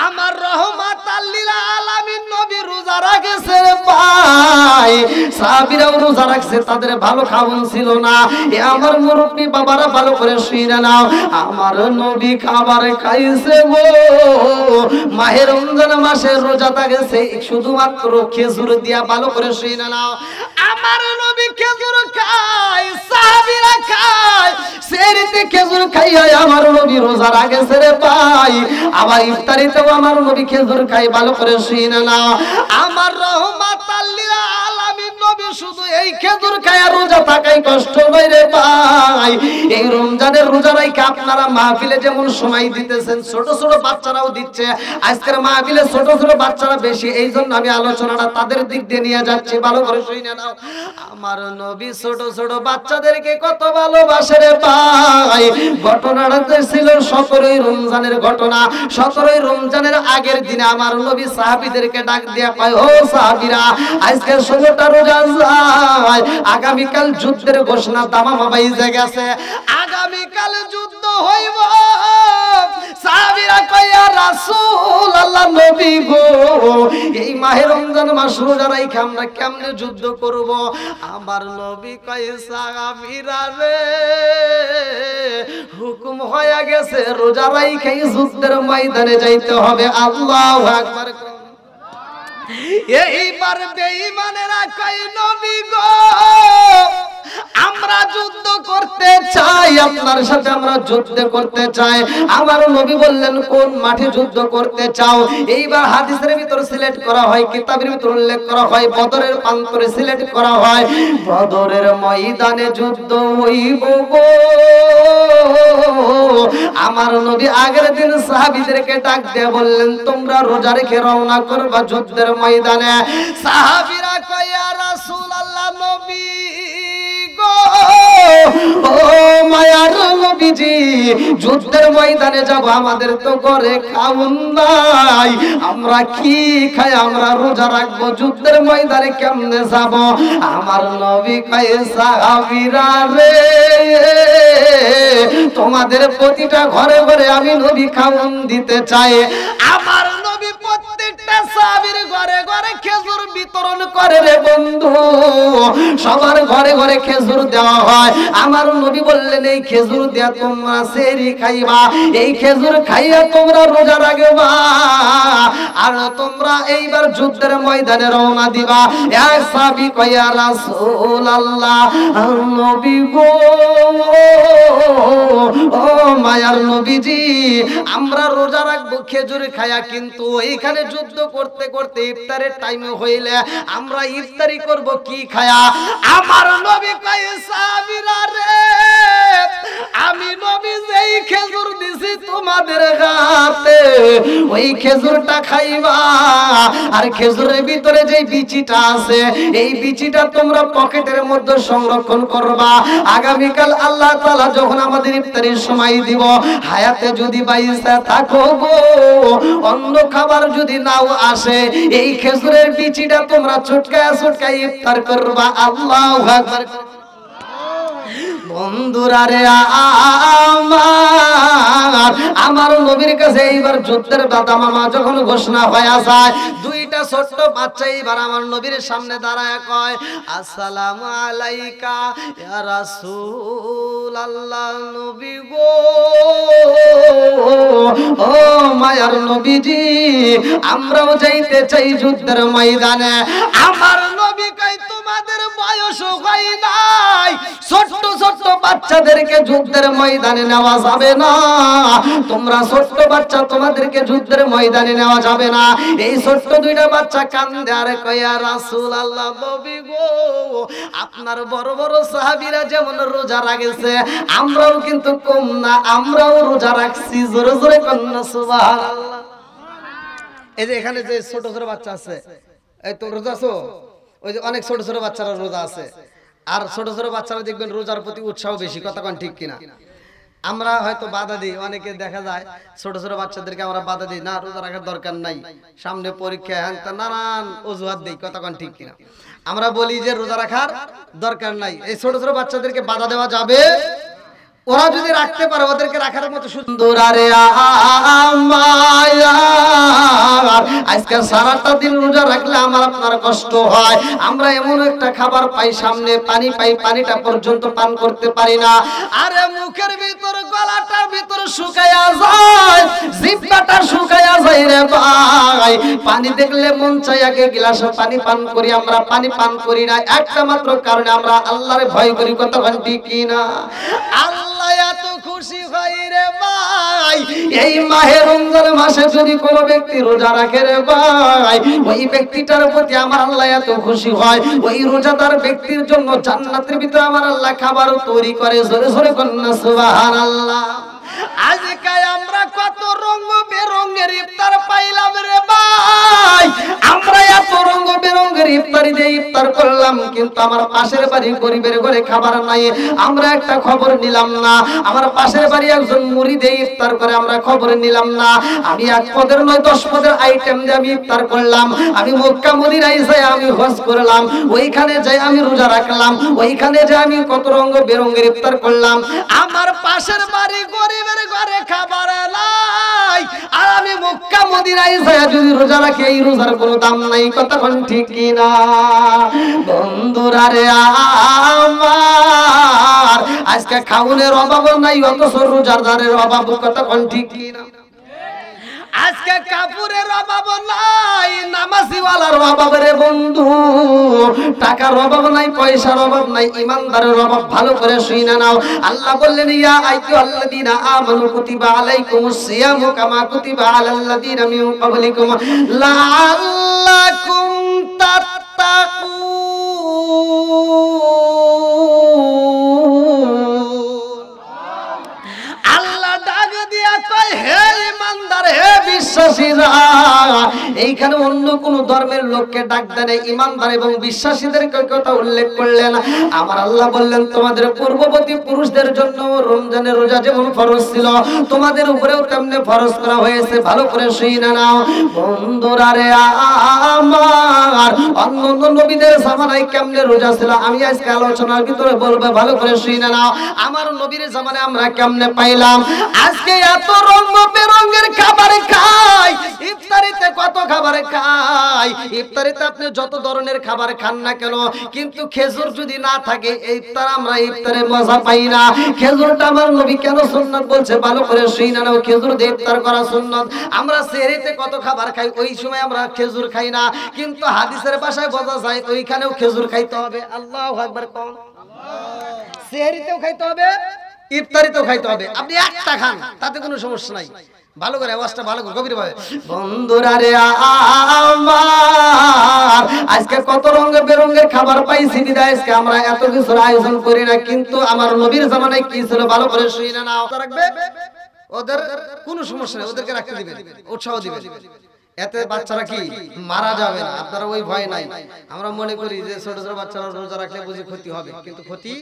আমার রহমাতাল লিল আলামিন নবী রোজা রাখছে রে ভাই, সাহাবীরাও রোজা রাখছে, তাদের ভালো খাওয়ান ছিল না। এ আমার মুরব্বি বাবারা ভালো করে শুনে নাও, আমার নবী খাবার খাইছে গো, মাহে রমজান মাসে রোজা থাকছে শুধুমাত্র খেজুর দিয়া। ভালো করে শুনে নাও, আমার নবী খেজুর খায়, সাহাবীরা খায়, সেরিতে খেজুর খাইয়া আমার নবী রোজা রাখছে রে ভাই। আবার ইফতারিতেও আমার নবী খেজুর খাই। ভালো করে শুনে নাও, আমার রহমাতাল লিল আলামিন নবী শুধু এই খেজুর খায় আর রোজা থাকাই কষ্ট নয় রে ভাই। এই রমজানের রোজা রাইখা আপনারা মাহফিলে যেমন সময় দিতেছেন, ছোট ছোট বাচ্চারাও দিচ্ছে। আজকের মাহফিলে ছোট ছোট বাচ্চারা বেশি, এই জন্য আমি আলোচনাটা তাদের দিক দিয়ে নিয়ে যাচ্ছি। ভালো করে শুনে নাও, আমার নবী ছোট ছোট বাচ্চাদেরকে কত ভালোবাসে রে ভাই। ঘটনাটা ছিল 17ই রমজানের ঘটনা। 17ই রমজানের আগের দিনে আমার নবী সাহাবীদেরকে ডাক দিয়া কয়, ও সাহাবীরা, আজকে 16টা রোজা যায়, আগামীকাল যুদ্ধের ঘোষণা দামামা বাইজে গেছে, আগামীকাল যুদ্ধ হইব। সাহাবীরা কয়, ইয়া রাসূলুল্লাহ, নবী গো, এই মাহে রমজান মাস রোজা রাইখা আমরা কেমনে যুদ্ধ করব? আমার নবী কয়, সাহাবীরা রে, হুকুম হয়ে গেছে, রোজা রাইখাই যুদ্ধের ময়দানে যাইতে হবে। আল্লাহু আকবার। এইবার বেঈমানেরা কয়, নবী গো, আমরা যুদ্ধ করতে চাই, আপনার সাথে আমরা যুদ্ধ করতে চাই। আমার নবী বললেন, কোন মাঠে যুদ্ধ করতে চাও? এইবার হাদিসের ভিতর সিলেক্ট করা হয়, কিতাবের ভিতর উল্লেখ করা হয়, বদরের প্রান্তরে সিলেক্ট করা হয়, বদরের ময়দানে যুদ্ধ হইব গো। আমার নবী আগের দিন সাহাবীদেরকে ডাক দিয়ে বললেন, তোমরা রোজা রেখে রওনা করবা যুদ্ধের ময়দানে। সাহাবীরা কয়, ইয়া রাসূলুল্লাহ, নবী গো, ও মায়ার নবীজি, যুদ্ধের ময়দানে যাব, আমাদের তো ঘরে খাওন নাই, আমরা কি খাই, আমরা রোজা রাখবো, যুদ্ধের ময়দানে কেমনে যাব? আমার নবী কয়, সাহাবীরা রে, তোমাদের প্রতিটা ঘরে ঘরে আমি নবী খাওন দিতে চাই। আমার নবী প্রত্যেকটা সাহাবীর ঘরে ঘরে খেজুর বিতরণ করে রে বন্ধু, সবার ঘরে ঘরে খেজুর দেওয়া হয়। আমার নবী বললেন, এই খেজুর দিয়া তোমরা সেহরি খাইবা, এই খেজুর খাইয়া তোমরা রোজা রাখবা, আর তোমরা এইবার যুদ্ধের ময়দানে রওনা দিবা। এক সাহাবী কয়, ইয়া রাসূলুল্লাহ, নবী গো, ও মায়ার নবীজি, আমরা রোজা রাখবো খেজুর খায়া, কিন্তু এইখানে যুদ্ধ করতে করতে ইফতারের টাইম হইলে আমরা ইফতারি করব কি খায়া? আমার নবী কয়, সাহাবীরা রে, আমি নবী যেই খেজুর দিছি তোমাদের হাতে, ওই খেজুরটা খাইবা, আর খেজুরের ভিতরে যে বিচিটা আছে, এই বিচিটা তোমরা পকেটের মধ্যে সংরক্ষণ করবা। আগামীকাল আল্লাহ তাআলা যখন আমাদের ইফতারের সময় দিব, হায়াতে যদি বাইসা থাকো গো, অন্য খাবার যদি নাও আসে, এই খেজুরের বিচিটা তোমরা চটকায়া চটকায়া ইফতার করবা। আল্লাহু আকবার। বন্ধুরা রে আমার নবীর কাছে এইবার যুদ্ধের দামামা যখন ঘোষণা হয়ে যায়, দুইটা ছোট্ট বাচ্চা এইবার আমার নবীর সামনে দাঁড়ায় কয়, আসসালামু আলাইকা ইয়া রাসূলুল্লাহ, নবী গো, ও মায়ার নবীজি, আমরাও যাইতে চাই যুদ্ধের ময়দানে। আমার নবী কয়, তোমাদের বয়স হয় নাই, ছোট্ট ছোট্ট বাচ্চাদেরকে যুদ্ধের ময়দানে নেওয়া যাবে না, তোমরা ছোট্ট বাচ্চা, তোমাদেরকে যুদ্ধের ময়দানে নেওয়া যাবে না। এই ছোট্ট দুইটা বাচ্চা কান্দে আর কয়, ইয়া রাসূলুল্লাহ, নবী গো, আপনার বড় বড় সাহাবীরা যেমন রোজা রাখছে, আমরাও কিন্তু কম না, আমরাও রোজা রাখছি। জোরে জোরে কন্যা সুবহানাল্লাহ। এই যে এখানে যে ছোট ছোট বাচ্চা আছে, এই তো রোজা আছো, ওই যে অনেক ছোট ছোট বাচ্চারা রোজা আছে, আর ছোট ছোট বাচ্চারা দেখবেন রোজার প্রতি উৎসাহ বেশি। কথা কোন ঠিক কিনা? আমরা হয়তো বাধা দিই, অনেকে দেখা যায় ছোট ছোট বাচ্চাদেরকে আমরা বাধা দিই, না রোজা রাখার দরকার নাই, সামনে পরীক্ষা, নানান অজুহাত দিই। কথা কোন ঠিক কিনা? আমরা বলি যে রোজা রাখার দরকার নাই, এই ছোট ছোট বাচ্চাদেরকে বাধা দেওয়া যাবে? ওরা যদি রাখতে পারে, ওদেরকে রাখার মতো সুন্দর। আরে মায়া আজকে সারাটা দিন রোজা রাখলে আমার আপনার কষ্ট হয়। আমরা এমন একটা খাবার পাই সামনে, পানি পাই, পানিটা পর্যন্ত পান করতে পারি না। আরে মুখের ভিতর গলাটার ভিতর শুকায়া যায়, জিহ্বাটা শুকায়া যায় রে ভাই। পানি দেখলে মন চাই আগে গ্লাসে পানি পান করি, আমরা পানি পান করি না একটা মাত্র কারণে আমরা আল্লাহরে ভয় করি। কথা বলেন ঠিক কি না? আল্লাহ এত খুশি হয় রে ভাই, এই মাহে রমজান মাসে যদি কোনো ব্যক্তি রোজা রাখে রে ভাই, ওই ব্যক্তিটার প্রতি আমার আল্লাহ এত খুশি হয়, ওই রোজাদার ব্যক্তির জন্য জান্নাতের ভিতরে আমার আল্লাহ খাবার তৈরি করে। জোরে জোরে কন্যা সুবহানাল্লাহ। আজকে আমরা কত রঙ বেরঙের ইফতার পাইলাম রে ভাই, আমরা এত রঙ বেরঙের ইফতারি দিয়ে ইফতার করলাম, কিন্তু আমার পাশের বাড়ি গরিবের ঘরে খাবার নাই, আমরা একটা খবর নিলাম না। আমার পাশের বাড়ি একজন মুড়ি দিয়ে ইফতার করে, আমরা খবর নিলাম না। আমি 1 পদের নয় 10 পদের আইটেম দিয়ে আমি ইফতার করলাম। আমি মক্কা মদিনায় যাই আমি হজ করলাম, ওইখানে যাই আমি রোজা রাখলাম, ওইখানে যাই আমি কত রঙ বেরঙের ইফতার করলাম। আমার পাশের বাড়ি গরিবের ঘরে খাবার নাই, আর আমি মক্কা মদিনায় যাই যদি রোজা রাখি, এই রোজার কোনো দাম নাই। কথা কোন ঠিক কি না? বন্ধুরা রে আমার, আজকে খাউনের অভাব নাই, অথচ রোজাদারের অভাব। কথা কোন ঠিক কি না? আজকে কাপড়ের অভাব নাই, নামাজিওয়ালার অভাব রে বন্ধু। টাকার অভাব নাই, পয়সার অভাব নাই, ইমানদারের অভাব। ভালো করে শুনে নাও। আল্লাহ বললেন, ইয়া আইয়ুহাল্লাযীনা আমানু কুতিবা আলাইকুমুস সিয়ামু কামা কুতিবা আলাল্লাযীনা মিন ক্বাবলিকুম লাআল্লাকুম তাত্তাকুন। আল্লাহ ডাক দিয়া কয়, হে ইমানদার, হে বিশ্বাসীরা। এইখানে অন্য কোন ধর্মের লোককে ডাক দেন, ইমানদার এবং বিশ্বাসীদের কথা উল্লেখ করলেন। আমার আল্লাহ বললেন, তোমাদের পূর্ববর্তী পুরুষদের জন্য রমজানের রোজা যেমন ফরজ ছিল, তোমাদের উপরেও তেমনি ফরজ করা হয়েছে। ভালো করে শুনে নাও বন্ধুরা রে আমার। অন্য অন্য নবীদের জামানায় কেমনে রোজা ছিল আমি আজকে আলোচনার ভিতরে বলবো। ভালো করে শুনে নাও আমার নবীর জামানায় আমরা কেমনে পাইলাম। আজকে এত রঙ বেরঙের খাবার খাই, ইফতারিতে কত খাবার খাই। ইফতারিতে আপনি যত ধরনের খাবার খান না কেন, কিন্তু খেজুর যদি না থাকে ইফতার আমরা ইফতারে মজা পাই না। খেজুরটা আমার নবী কেন সুন্নাত বলছে ভালো করে শুনে নাও। খেজুর দিয়ে ইফতার করা সুন্নাত। আমরা সেহরিতে কত খাবার খাই, ওই সময় আমরা খেজুর খাই না, কিন্তু হাদিসের ভাষায় বোঝা যায় ওইখানেও খেজুর খাইতে হবে। আল্লাহু আকবার। কোন সেহরিতেও খাইতে হবে, ইফতারিতেও খাইতে হবে। আপনি একটা খান তাতে কোনো সমস্যা নাই। ভালো করে আওয়াজটা ভালো করে গভীর ভাবে। বন্ধুরা রে আমার, আজকে কত রঙে বেরঙের খাবার পাইছি বিদায় আজকে আমরা এত কিছুর আয়োজন করি না, কিন্তু আমার নবীর জামানায় কি ছিল ভালো করে শুনে নাও। রাখবে ওদের কোনো সমস্যা নেই, ওদেরকে রাখতে দিবেন, উৎসাহ দিবেন। এতে বাচ্চারা কি মারা যাবে না, আপনারা ওই ভয় নাই। আমরা মনে করি যে ছোট ছোট বাচ্চারা রোজা রাখলে বুঝি ক্ষতি হবে, কিন্তু ক্ষতি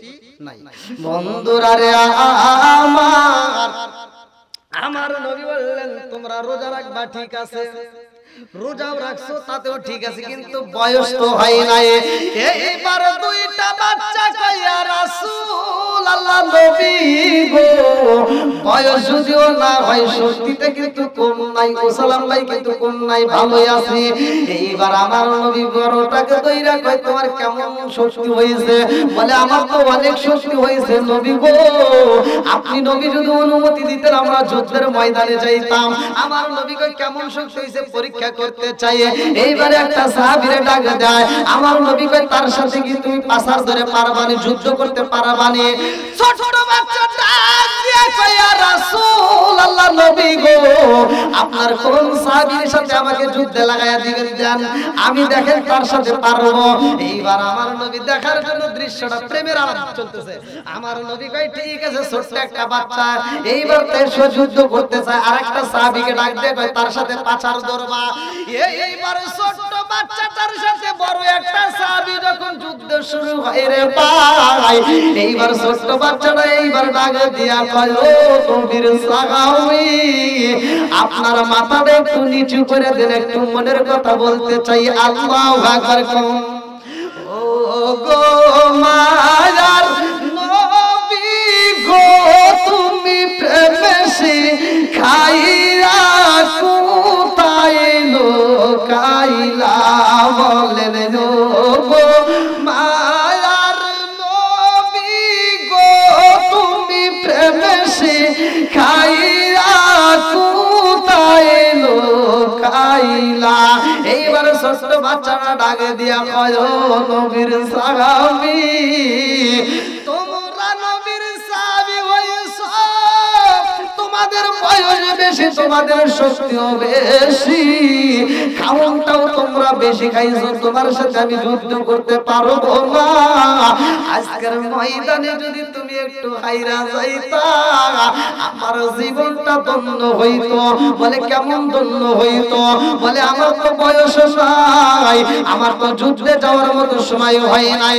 নাই। বন্ধুরা রে আমার নবী বললেন, তোমরা রোজা রাখবা ঠিক আছে, রোজাও রাখছো তাতেও ঠিক আছে, কিন্তু বয়স তো হয় নাই। এইবার দুইটা বাচ্চা কইয়া রাসূল আল্লাহ নবী গো, বয়স যদিও না হয় শক্তিতে কিন্তু কম নাই, ওসালাম ভাই কিন্তু কম নাই, ভালোই আছে। এইবার আমার নবী বড়টাকে দইরা কয়, তোমার কেমন শক্তি হয়েছে? বলে, আমার তো অনেক শক্তি হয়েছে নবী গো। আপনি নবী যদি অনুমতি দিতেন আমরা যুদ্ধের ময়দানে যাইতাম। আমার নবী কয়, কেমন শক্তি হয়েছে পরীক্ষা করতে চাই। এইবারে একটা সাহাবীরে ডাক দেয়। আমার নবী কয়, তার সাথে কি তুমি পাসার ধরে পারবানি, যুদ্ধ করতে পারবানি? ছোট বাচ্চা ডাক দিয়া কয়, ইয়া রাসূলুল্লাহ নবী গো, আপনার কোন সাহাবীর সাথে আমাকে যুদ্ধে লাগায়া দিবেন দেন, আমি দেখেন তার সাথে পারবো। এইবার আমার নবী দেখার জন্য দৃশ্যটা প্রেমের আলাপ চলতেছে। আমার নবী কয়, ঠিক আছে, ছোট্ট একটা বাচ্চা এইবার সে যুদ্ধ করতে চায়। আরেকটা সাহাবীকে ডাক দিয়ে কয়, তার সাথে পাচার ধরবা। এইবার ছোট্ট বাচ্চাটার সাথে বড় একটা সাহাবী যখন যুদ্ধ শুরু হয় রে ভাই, এইবার ছোট্ট বাচ্চাটা এইবার ডাক দিয়া কয়, ও নবীর সাহাবী, আপনার মাথাটা একটু নিচু করে দেন, একটু মনের কথা বলতে চাই। আল্লাহু আকবার। ও গো মায়ার নবী গো, তুমি প্রেমে শিখাইয়া কোথায় লোক লুকাইলা বলেন গো মায়ার নবী গো তুমি প্রেমে শিখাইয়া কোথায় লুকাইলা। এইবার ছোট বাচ্চারা ডাকে দিয়া কয় নবীর সাহাবী তোমরা নবীর সাহাবী হইছ, তোমাদের বয়স বেশি, তোমাদের শক্তিও বেশি, খাওয়াটাও তোমরা বেশি খাইছো, তোমার সাথে আমি যুদ্ধ করতে পারবো না। আজকের ময়দানে যদি তুমি একটু হাইরা যাইতা আমার জীবনটা ধন্য হইতো। বলে কেমন ধন্য হইতো? বলে আমার তো বয়স নাই, আমার তো যুদ্ধে যাওয়ার মতো সময় হয় নাই।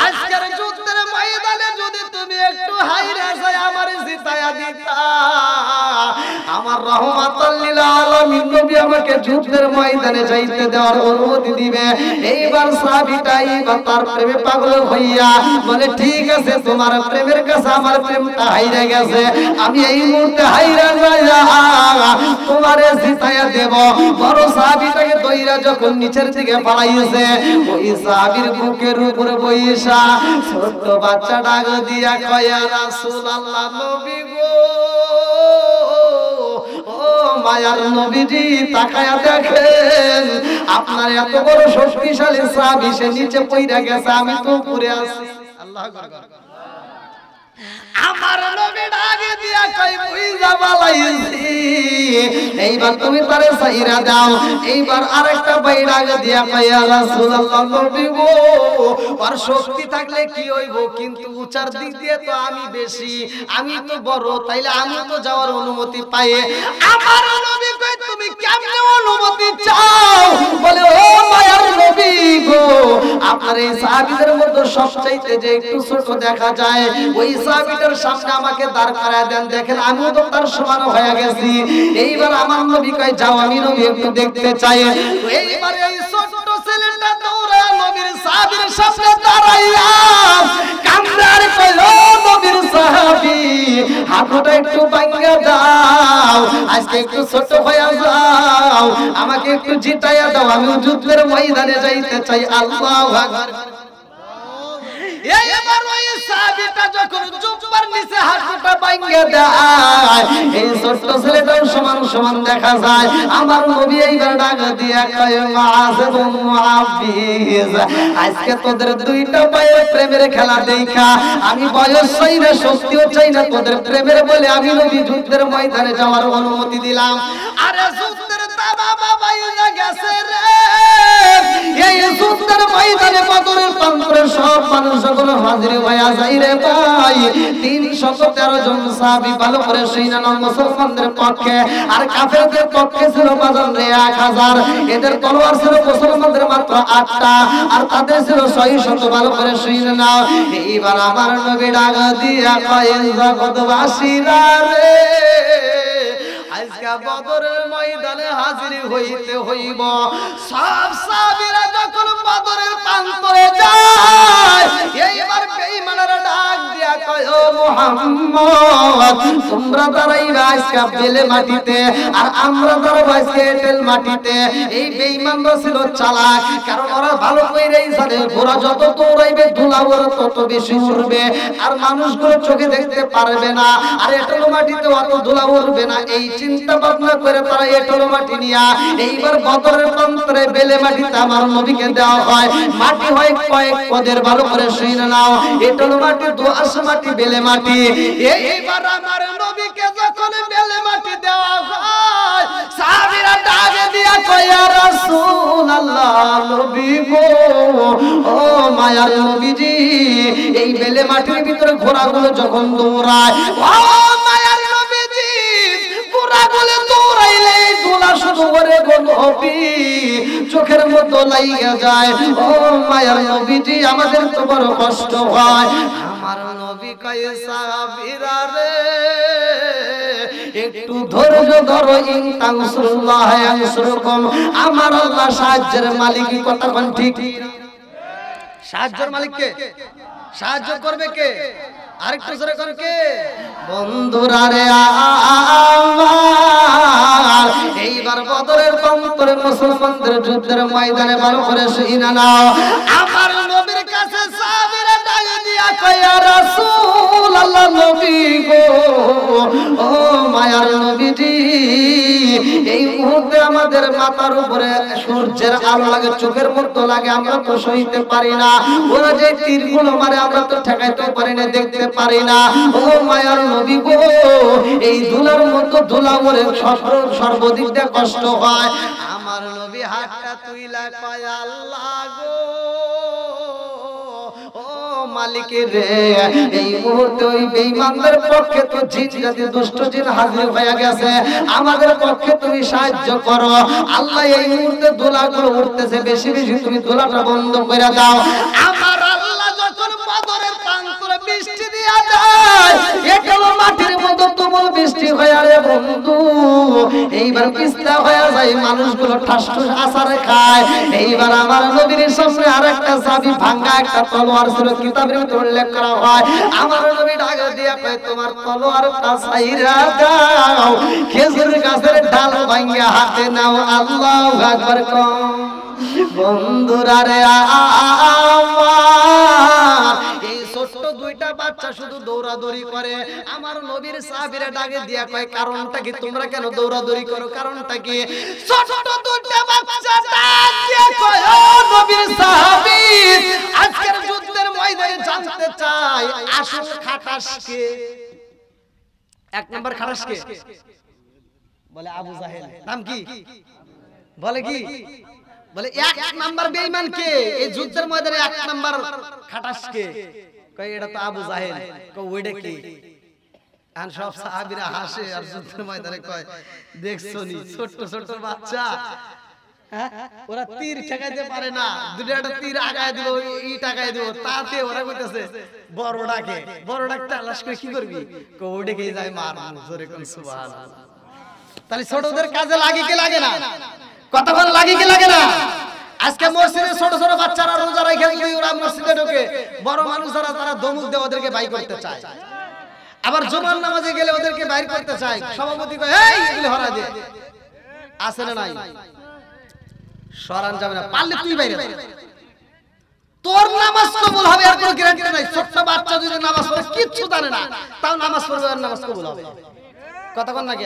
আজকের যুদ্ধের ময়দানে যদি তুমি একটু হাইরা যাই আমার জিতায়া দিতা, আমার রহমাতাল লিল আলামিন নবী আমাকে যুদ্ধের ময়দানে যাইতে দেওয়ার অনুমতি দিবে। এইবার সাহাবীটাই বা তার প্রেমে পাগল হইয়া বলে ঠিক আছে, তোমার প্রেমের কাছে আমার প্রেমটা হাইরা গেছে, আমি এই মুহূর্তে হাইরা যাইয়া তোমারে জিতায়া দেব। বড় সাহাবীটাকে দইরা যখন নিচের দিকে পালাইছে, ওই সাহাবীর বুকের উপরে বইসা ছোট বাচ্চা ডাক দিয়া কয় রাসূলুল্লাহ নবী গো, ও মায়ার নবীজি তাকায়া দেখেন আপনার এত বড় শক্তিশালী সাহাবী সে নিচে পইরা গেছে, আমি তো উপরে আছি। আল্লাহু আকবার। আমার নবী ডাকে দিয়া কই বুইজা বালাইছি, এইবার তুমি তারে সাইরা দাও। এইবার আরেকটা ভাই ডাকে দিয়া কই ইয়া রাসূলুল্লাহ নবী গো, আর শক্তি থাকলে কি হইব, কিন্তু উচার দিক দিয়ে তো আমি বেশি, আমি তো বড়, তাইলে আমি তো যাওয়ার অনুমতি পাই। আমার নবী কই তুমি কেমনে অনুমতি চাও? বলে ও মায়ার নবী গো, আপনার এই সাহাবীদের মধ্যে সবচাইতে যে একটু ছোট দেখা যায়, ওই সাহাবীটার সামনে আমাকে দাঁড় করায় দেন, দেখেন আমিও তো তার সমান হয়ে গেছি। এইবার আমার নবী কয় যাও, আমি নবী একটু দেখতে চাই। এইবার এই ছোট ছেলেটা দৌড়া নবীর সাহাবীর সামনে দাঁড়াইয়া কান্দে আর কয় ও নবীর সাহাবী হাতটা একটু ভাঙা দাও, আজকে একটু ছোট হয়ে যাও, আমাকে একটু জিতাইয়া দাও, আমি যুদ্ধের ময়দানে যাইতে চাই। আল্লাহু আকবার। এইবার ওই সাহাবীটা যখন জুব্বার নিচে হাতটা ভাঙা দেয়, এই ছোট ছেলেটাও সমান সমান দেখা যায়। আমার নবী এইবার ডাক দিয়া কয় মুআয ইবনে মুআবিজ, আজকে তোদের দুইটা পায়ে প্রেমের খেলা দেখা আমি বয়স চাই না, শক্তিও চাই না, তোদের প্রেমের বলে আমি নবী যুদ্ধের ময়দানে যাওয়ার অনুমতি দিলাম। আরে যুদ্ধের দাবা বাইরে গেছে রে, এই যুদ্ধের ময়দানে বদরের প্রান্তরে সব মানুষগুলো হাজির হয়ে যায় রে ভাই। 313 জন সাহাবী ভালো করে সৈন্য মুসলমানদের পক্ষে, আর কাফেরদের পক্ষে ছিল বাজার রে 1000। এদের তলোয়ার ছিল মুসলমানদের মাত্র 8টা, আর তাদের ছিল 600। ভালো করে সৈন্য নাও। এইবার আমার নবী ডাক দিয়া কয় জগৎবাসীরা রে, আজকে বদরের ময়দানে হাজির হইতে হইব। সব সাহাবীরা যখন বদরের প্রান্তরে যায়, এইবার বেঈমানরা ডাক দিয়া কয় ও মুহাম্মদ তোমরা দাঁড়াইবা আজকে বেলে মাটিতে, আর আমরা দাঁড়াবো আজকে এঁটেল মাটিতে। এই বেঈমানরা ছিল চালাক, কারণ ওরা ভালো কইরাই জানে ঘোড়া যত দৌড়াইবে ধুলা ওরা তত বেশি উড়বে, আর মানুষগুলো চোখে দেখতে পারবে না, আর এঁটেল মাটিতে অত ধুলা উড়বে না। এই চিন্তা ভাবনা করে তারা এঁটেল মাটি নিয়া এইবার বদরের প্রান্তরে বেলে মাটিতে আমার নবীকে দেওয়া হয়। মাটি হয় কয়েক পদের, ভালো করে শুনে নাও। এঁটেল মাটি, দোআঁশ মাটি, বেলে মাটি। এইবার আমার নবীকে যখন বেলে মাটি দেওয়া হয়, সাহাবীরা ডাকে দিয়া কয় ইয়া রাসূলুল্লাহ নবী গো, ও মায়ার নবীজি, এই বেলে মাটির ভিতরে ঘোড়াগুলো যখন দৌড়ায়, ও মায়ার নবীজি ঘোড়াগুলো দৌড়াইলে ধুলা শুধু করে নবী চোখের মতো লাইগা যায়। ও মায়ার নবীজি আমাদের তো বড় কষ্ট হয়। আমার নবী কয় সাহাবীরা রে একটু ধৈর্য ধরো, ইন তানসুরুল্লাহ ইয়ানসুরকুম, আমার আল্লাহ সাহায্যের মালিক। কথা কোন ঠিক? সাহায্যের মালিক কে? সাহায্য করবে কে? আরেকটু জোরে করে কে বন্ধুরা রে আমার এইবার বদরের প্রান্তরে মুসলমানদের যুদ্ধের ময়দানে ভালো করে শুনা নাও আমার নবীর কাছে সাহাবীরা ডাক দিয়া কয় ইয়া রাসূলুল্লাহ নবী গো ও মায়ার নবীজি এই মুহূর্তে আমাদের মাথার উপরে সূর্যের আলো লাগে চোখের মধ্যে লাগে আমরা তো সইতে পারি না ওরা যে তীরগুলো মারে আমরা তো ঠেকাইতে পারি না দেখতে পারি না ও মায়ার নবী গো এই ধুলার মধ্যে ধুলা মরে সর্বদিক দিয়ে কষ্ট হয় আমার নবী হাতটা তুইলা কয় আল্লাহ গো মালিকের রে এই মুহূর্তে ওই বেঈমানদের পক্ষে তো জিন জাতি দুষ্ট জিন হাজির হয়ে গেছে আমাদের পক্ষে তুমি সাহায্য করো আল্লাহ এই মুহূর্তে দোলাগুলো উঠতেছে বেশি বেশি তুমি দোলাটা বন্ধ করে দাও আমার আল্লাহ যখন বদরের প্রান্তরে বৃষ্টি দিয়া যায় একলো মাটির মতো তুমুল বৃষ্টি হয়ে রে বন্ধু এইবার পিস্তা হয়ে যায় মানুষগুলো ঠাস ঠাস আছাড়ে খায় এইবার আমার নবীর সামনে আরেকটা চাবি ভাঙা একটা তলোয়ার ছিল কিতাবের মধ্যে উল্লেখ করা হয় আমার নবী ডাক দিয়া কয় তোমার তলোয়ারটা ছাইরা দাও খেজুর গাছের ডাল ভাঙা হাতে নাও আল্লাহু আকবার কম বন্ধুরা রে আমার এই ছোট্ট দুইটা বাচ্চা শুধু দৌড়াদৌড়ি করে আমার নবীর সাহাবীরা ডাকে দিয়া কয় কারণটা কি তোমরা কেন দৌড়াদৌড়ি করো কারণটা কি ছোট্ট দুইটা বাচ্চা ডাক দিয়া কয় ও নবীর সাহাবী আজকের যুদ্ধের ময়দানে জানতে চাই আসল খাটাস কে এক নাম্বার খাটাস কে বলে আবু জাহেল নাম কি বলে কি বলে এক নাম্বার বেঈমান কে এই যুদ্ধের ময়দানে এক নাম্বার খাটাস কে কই এটা তো আবু জাহেল কই ওইটা কি আর সব সাহাবীরা হাসে আর যুদ্ধের ময়দানে কয় দেখছনি ছোট ছোট বাচ্চা ওরা তীর ঠেকাইতে পারে না দুইটা তীর আগায় দিব ই টাকায় দিব তাতে ওরা কইতেছে বড়টাকে বড়টাকে তালাশ করে কি করবি কই ওইটাকে যায় মার জোরে কোন সুবহানাল্লাহ তাহলে ছোটদের কাজে লাগে কি লাগে না কতক্ষণ লাগে কি লাগে না আজকে মসজিদে ছোট ছোট বাচ্চারা রোজা রাখে ওরা মসজিদে ঢোকে বড় মানুষরা তারা দমুক দিয়ে ওদেরকে বাইর করতে চায় আবার জুমার নামাজে গেলে ওদেরকে বাইর করতে চায় সভাপতি কয় এই এগুলি হরা দে আছে না নাই সরান যাবে না পারলে তুই বাইরে তোর নামাজ কবুল হবে আর কোনো গ্যারান্টি নাই ছোট বাচ্চা যদি নামাজ পড়ে কিচ্ছু জানে না তাও নামাজ পড়বে আর নামাজ কবুল হবে কতক্ষণ লাগে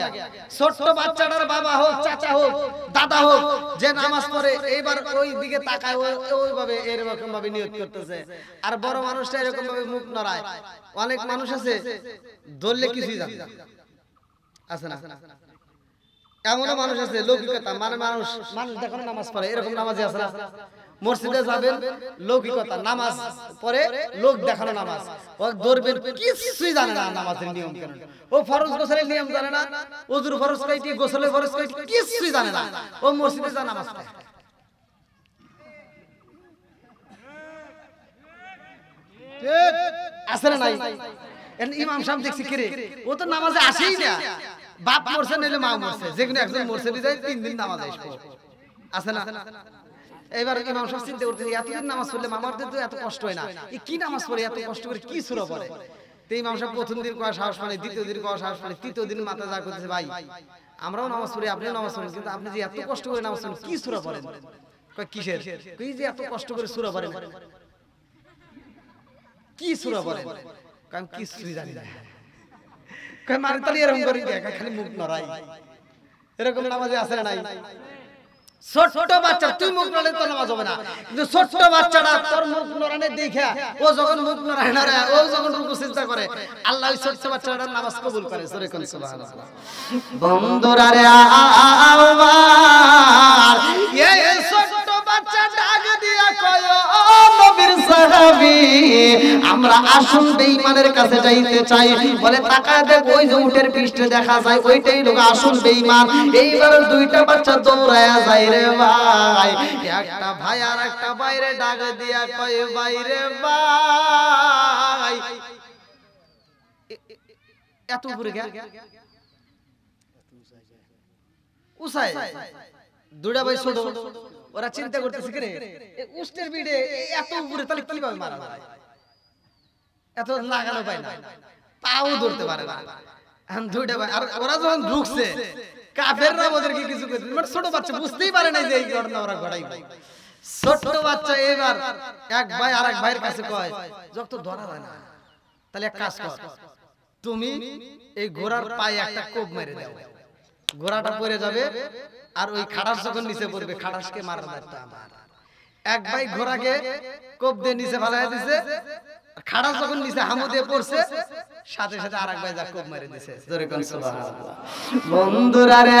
ছোট বাচ্চাটার বাবা হোক চাচা হোক দাদা হোক যে নামাজ পড়ে এইবার ওই দিকে তাকায় ওইভাবে এরকম ভাবে নিয়ত করতেছে আর বড় মানুষটা এরকম ভাবে মুখ নড়ায় অনেক মানুষ আছে ধরলে কিছুই জানে না আছে না এমনও মানুষ আছে লৌকিকতা মানে মানুষ দেখো নামাজ পড়ে এরকম নামাজি আছে না মসজিদে যাবেন লৌকিকতা নামাজ পড়ে লোক দেখানো নামাজ ও দৌড়বেন কিছুই জানে না নামাজের নিয়ম কেন ও ফরজ গোসলের নিয়ম জানে না ওযুর ফরজ কয়টি গোসলের ফরজ কয়টি কিছুই জানে না ও মসজিদে যা নামাজ পড়ে ঠিক আছে না নাই ইমাম সাহেব দেখছি কি রে ও তো নামাজে আসেই না বাপ মরছে নইলে মা মরছে যেগুলো একজন মরছে যায় 3 দিন নামাজ আসবে আছে না এবার ইমাম সাহেব চিন্তা করতেছে এতদিন নামাজ পড়লে মামারদের তো এত কষ্ট হয় না এই কি নামাজ পড়ে এত কষ্ট করে কি সূরা পড়ে তো ইমাম সাহেব প্রথম দিন কয় সাহস মানে দ্বিতীয় দিন কয় সাহস মানে তৃতীয় দিন মাথা যা করতেছে ভাই আমরাও নামাজ পড়ি আপনিও নামাজ পড়েন কিন্তু আপনি যে এত কষ্ট করে নামাজ পড়েন কি সূরা পড়েন কয় কিসের কই যে এত কষ্ট করে সূরা পড়েন কি সূরা পড়েন কারণ কিছুই জানি না কয় মারে তালি এরকম করি দেখা খালি মুখ নড়াই এরকম নামাজে আছে না নাই ছোট বাচ্চা তুই মুখ নড়ালে তো নামাজ হবে না কিন্তু ছোট বাচ্চাটা তোর মুখ নড়ানে দেখা ও যখন মুখ নড়ায় না ও যখন রুকু সিজদা করে আল্লাহ ওই ছোট বাচ্চাটার নামাজ কবুল করে সরে কোন সুবহানাল্লাহ বন্ধুরা রে আমার এই ছোট বাচ্চা ডাক দিয়া কয় ও নবীর সাহাবী আমরা আসল বেঈমানের কাছে যাইতে চাই বলে তাকায় দেখ ওই যে উটের পৃষ্ঠে দেখা যায় ওইটাই লোক আসল বেঈমান এইবার দুইটা বাচ্চা দৌড়ায়া যায় রে ভাই একটা ভাই আর একটা বাইরে ডাক দিয়া কয় বাইরে ভাই এত উপরে গেল উসাই দুইটা ভাই ছোট ওরা চিন্তা করতেছে কি রে এই উষ্টের ভিড়ে এত উপরে তাহলে কিভাবে মারা যায় এত লাগানো পায় না, পাও ধরতে পারে না। এখন দুইটা ভাই, আর ওরা যখন ঢুকছে কাফেররা ওদেরকে কিছু করে, মানে ছোট বাচ্চা বুঝতেই পারে না যে এই ঘটনা ওরা ঘটাইবে। ছোট বাচ্চা এবার এক ভাই আরেক ভাইয়ের কাছে কয়, যত ধরা যায় না, তাহলে এক কাজ কর, তুমি এই ঘোড়ার পায়ে একটা কোপ মেরে দাও, ঘোড়াটা পড়ে যাবে, আর ওই খাটাস যখন নিচে পড়বে খাটাসকে মারার দায়িত্ব আমার। এক ভাই ঘোড়াকে কোপ দিয়ে নিচে ফালাইয়া দিছে, খাটাস যখন নিচে হামু দিয়ে পড়ছে, সাথে সাথে আরেক ভাই যা কোপ মেরে দিছে। জোরে কোন সুবহানাল্লাহ। বন্ধুরা রে,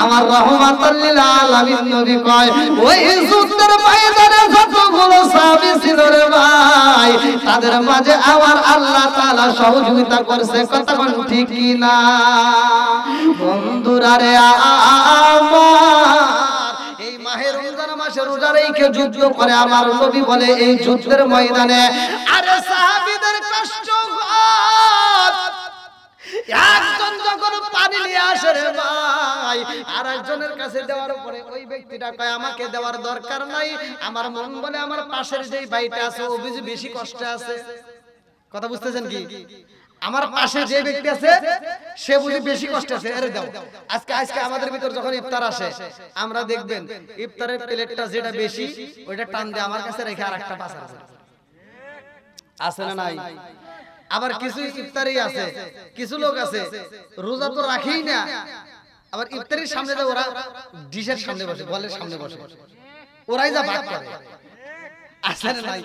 আমার রহমাতুল লিল আলামিন নবী কয়, ওই যুদ্ধের ময়দানে যতগুলো সাহাবী ছিল রে ভাই, তাদের মাঝে আমার আল্লাহ তাআলা সহযোগিতা করছে। কথা কোন ঠিক কি না? বন্ধুরা রে, এই মাহে রমজান মাসে রোজা রেখে যুদ্ধ করে আমার নবী বলে, এই যুদ্ধের ময়দানে আরে সাহাবীদের কষ্ট হয়, একজন যখন পানি নিয়ে আসে রে ভাই, আর একজনের কাছে দেওয়ার পরে ওই ব্যক্তিটা কয় আমাকে দেওয়ার দরকার নাই, আমার মন বলে আমার পাশের যেই ভাইটা আছে ও বুঝি বেশি কষ্টে আছে। কথা বুঝতেছেন কি? আমার পাশে যে ব্যক্তি আছে সে বুঝি বেশি কষ্টে আছে, এর দাও। আজকে আমাদের ভিতর যখন ইফতার আসে, আমরা দেখবেন ইফতারের প্লেটটা যেটা বেশি ওইটা টান দিয়ে আমার কাছে রেখে আরেকটা পাশে আছে না নাই? আবার কিছু ইফতারি আছে, কিছু লোক আছে রোজা তো রাখেই না, আবার ইফতারির সামনে যে ওরা ডিশের সামনে বসে, বলের সামনে বসে, ওরাই যা ভাগ করে। আছে না নাই?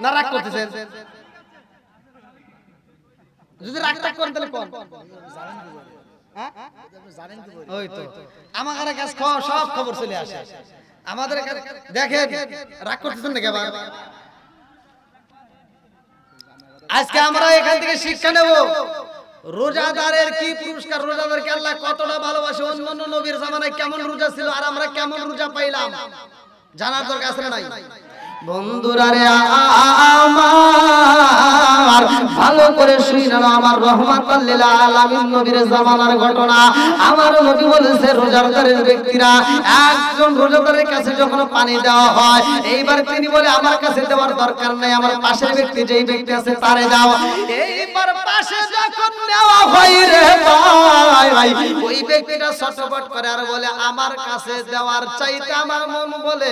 না রাগ করতেছেন? যদি রাগটা করেন তাহলে কোন ওই তো আমার কাছে সব খবর চলে আসে আমাদের কাছে। দেখেন রাগ করতেছেন নাকি? আবার আজকে আমরা এখান থেকে শিক্ষা নেব, রোজাদারের কি পুরস্কার, রোজাদারকে আল্লাহ কতটা ভালোবাসে, অন্যান্য নবীর জামানায় কেমন রোজা ছিল আর আমরা কেমন রোজা পাইলাম, জানার দরকার আছে না নাই? বন্ধুরা রে, আমার ভালো করে শুনে নাও, আমার রহমাতুল লিল আলামিন নবীর জামানার ঘটনা। আমার নবী বলেছে, রোজাদারের ব্যক্তিরা, একজন রোজাদারের কাছে যখন পানি দেওয়া হয়, এইবার তিনি বলে আমার কাছে দেওয়ার দরকার নাই, আমার পাশের ব্যক্তি যেই ব্যক্তি আছে তারে দাও। এইবার পাশে যখন নেওয়া হয় রে ভাই, ওই ব্যক্তিটা ছটফট করে আর বলে আমার কাছে দেওয়ার চাইতে আমার মন বলে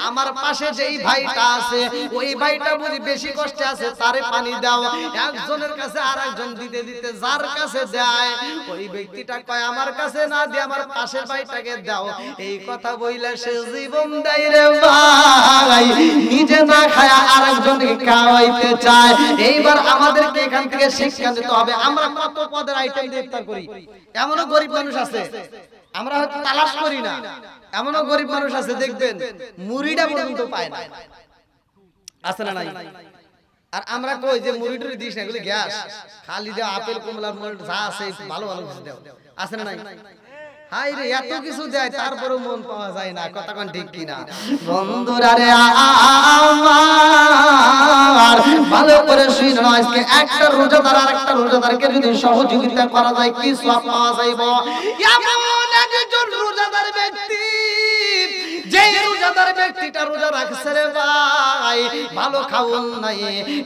আমার পাশে যেই ভাইটা আছে ওই ভাইটা বুঝি বেশি কষ্টে আছে, তারে পানি দাও। একজনের কাছে আরেকজন দিতে দিতে যার কাছে দেয় ওই ব্যক্তিটা কয় আমার কাছে না দিয়ে আমার পাশের ভাইটাকে দাও। এই কথা বইলে সে জীবন দেয় রে ভাই, নিজে না খায় আরেকজনকে খাওয়াইতে চায়। এইবার আমাদেরকে এখান থেকে শিক্ষা নিতে হবে। আমরা কত পদের আইটেম দিয়ে ইফতার করি, এমনও গরিব মানুষ আছে আমরা হয়তো তালাশ করি না, এমনও গরিব মানুষ আছে দেখবেন মুড়িটা পর্যন্ত পায় না। আছে না নাই? আর আমরা কই যে মুড়ি টুড়ি দিস না, এগুলো গ্যাস, খালি দাও আপেল কমলা যা আছে ভালো ভালো কিছু দাও। আছে না নাই? হাই রে, এত কিছু দেয় তারপরেও মন পাওয়া যায় না। কথা কোন ঠিক কিনা? বন্ধুরা রে, আমার ভালো করে শুনে নাও, আজকে একটা রোজাদার আর একটা রোজাদারকে যদি সহযোগিতা করা যায় কি সওয়াব পাওয়া যাইব। এমন একজন রোজাদার ব্যক্তি, যেই রোজাদার ব্যক্তিটা রোজা রাখছে রে ভাই, ভালো খাওন নাই,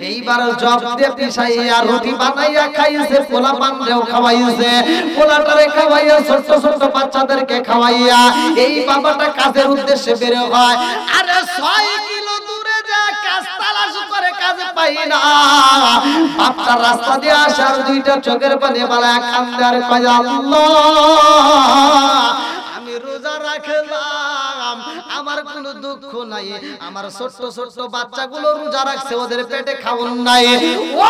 এইবার জব দিয়ে পিছাইয়া রুটি বানাইয়া খাইছে, পোলা পানরেও খাওয়াইছে, পোলাটারে খাওয়াইয়া ছোট ছোট বাচ্চাদেরকে খাওয়াইয়া এই বাবাটা কাজের উদ্দেশ্যে বের হয়। আরে 6 কিলো দূরে যা কাজ তালাশ করে, কাজ পাই না। বাপটা রাস্তা দিয়ে আসার দুইটা চোখের পানি বালা কান্দে আর কয় আল্লাহ আমি রোজা রাখলাম, আমার কোনো দুঃখ নাই, আমার ছোট ছোট বাচ্চাগুলো রোজা রাখছে, ওদের পেটে খাওন নাই। ও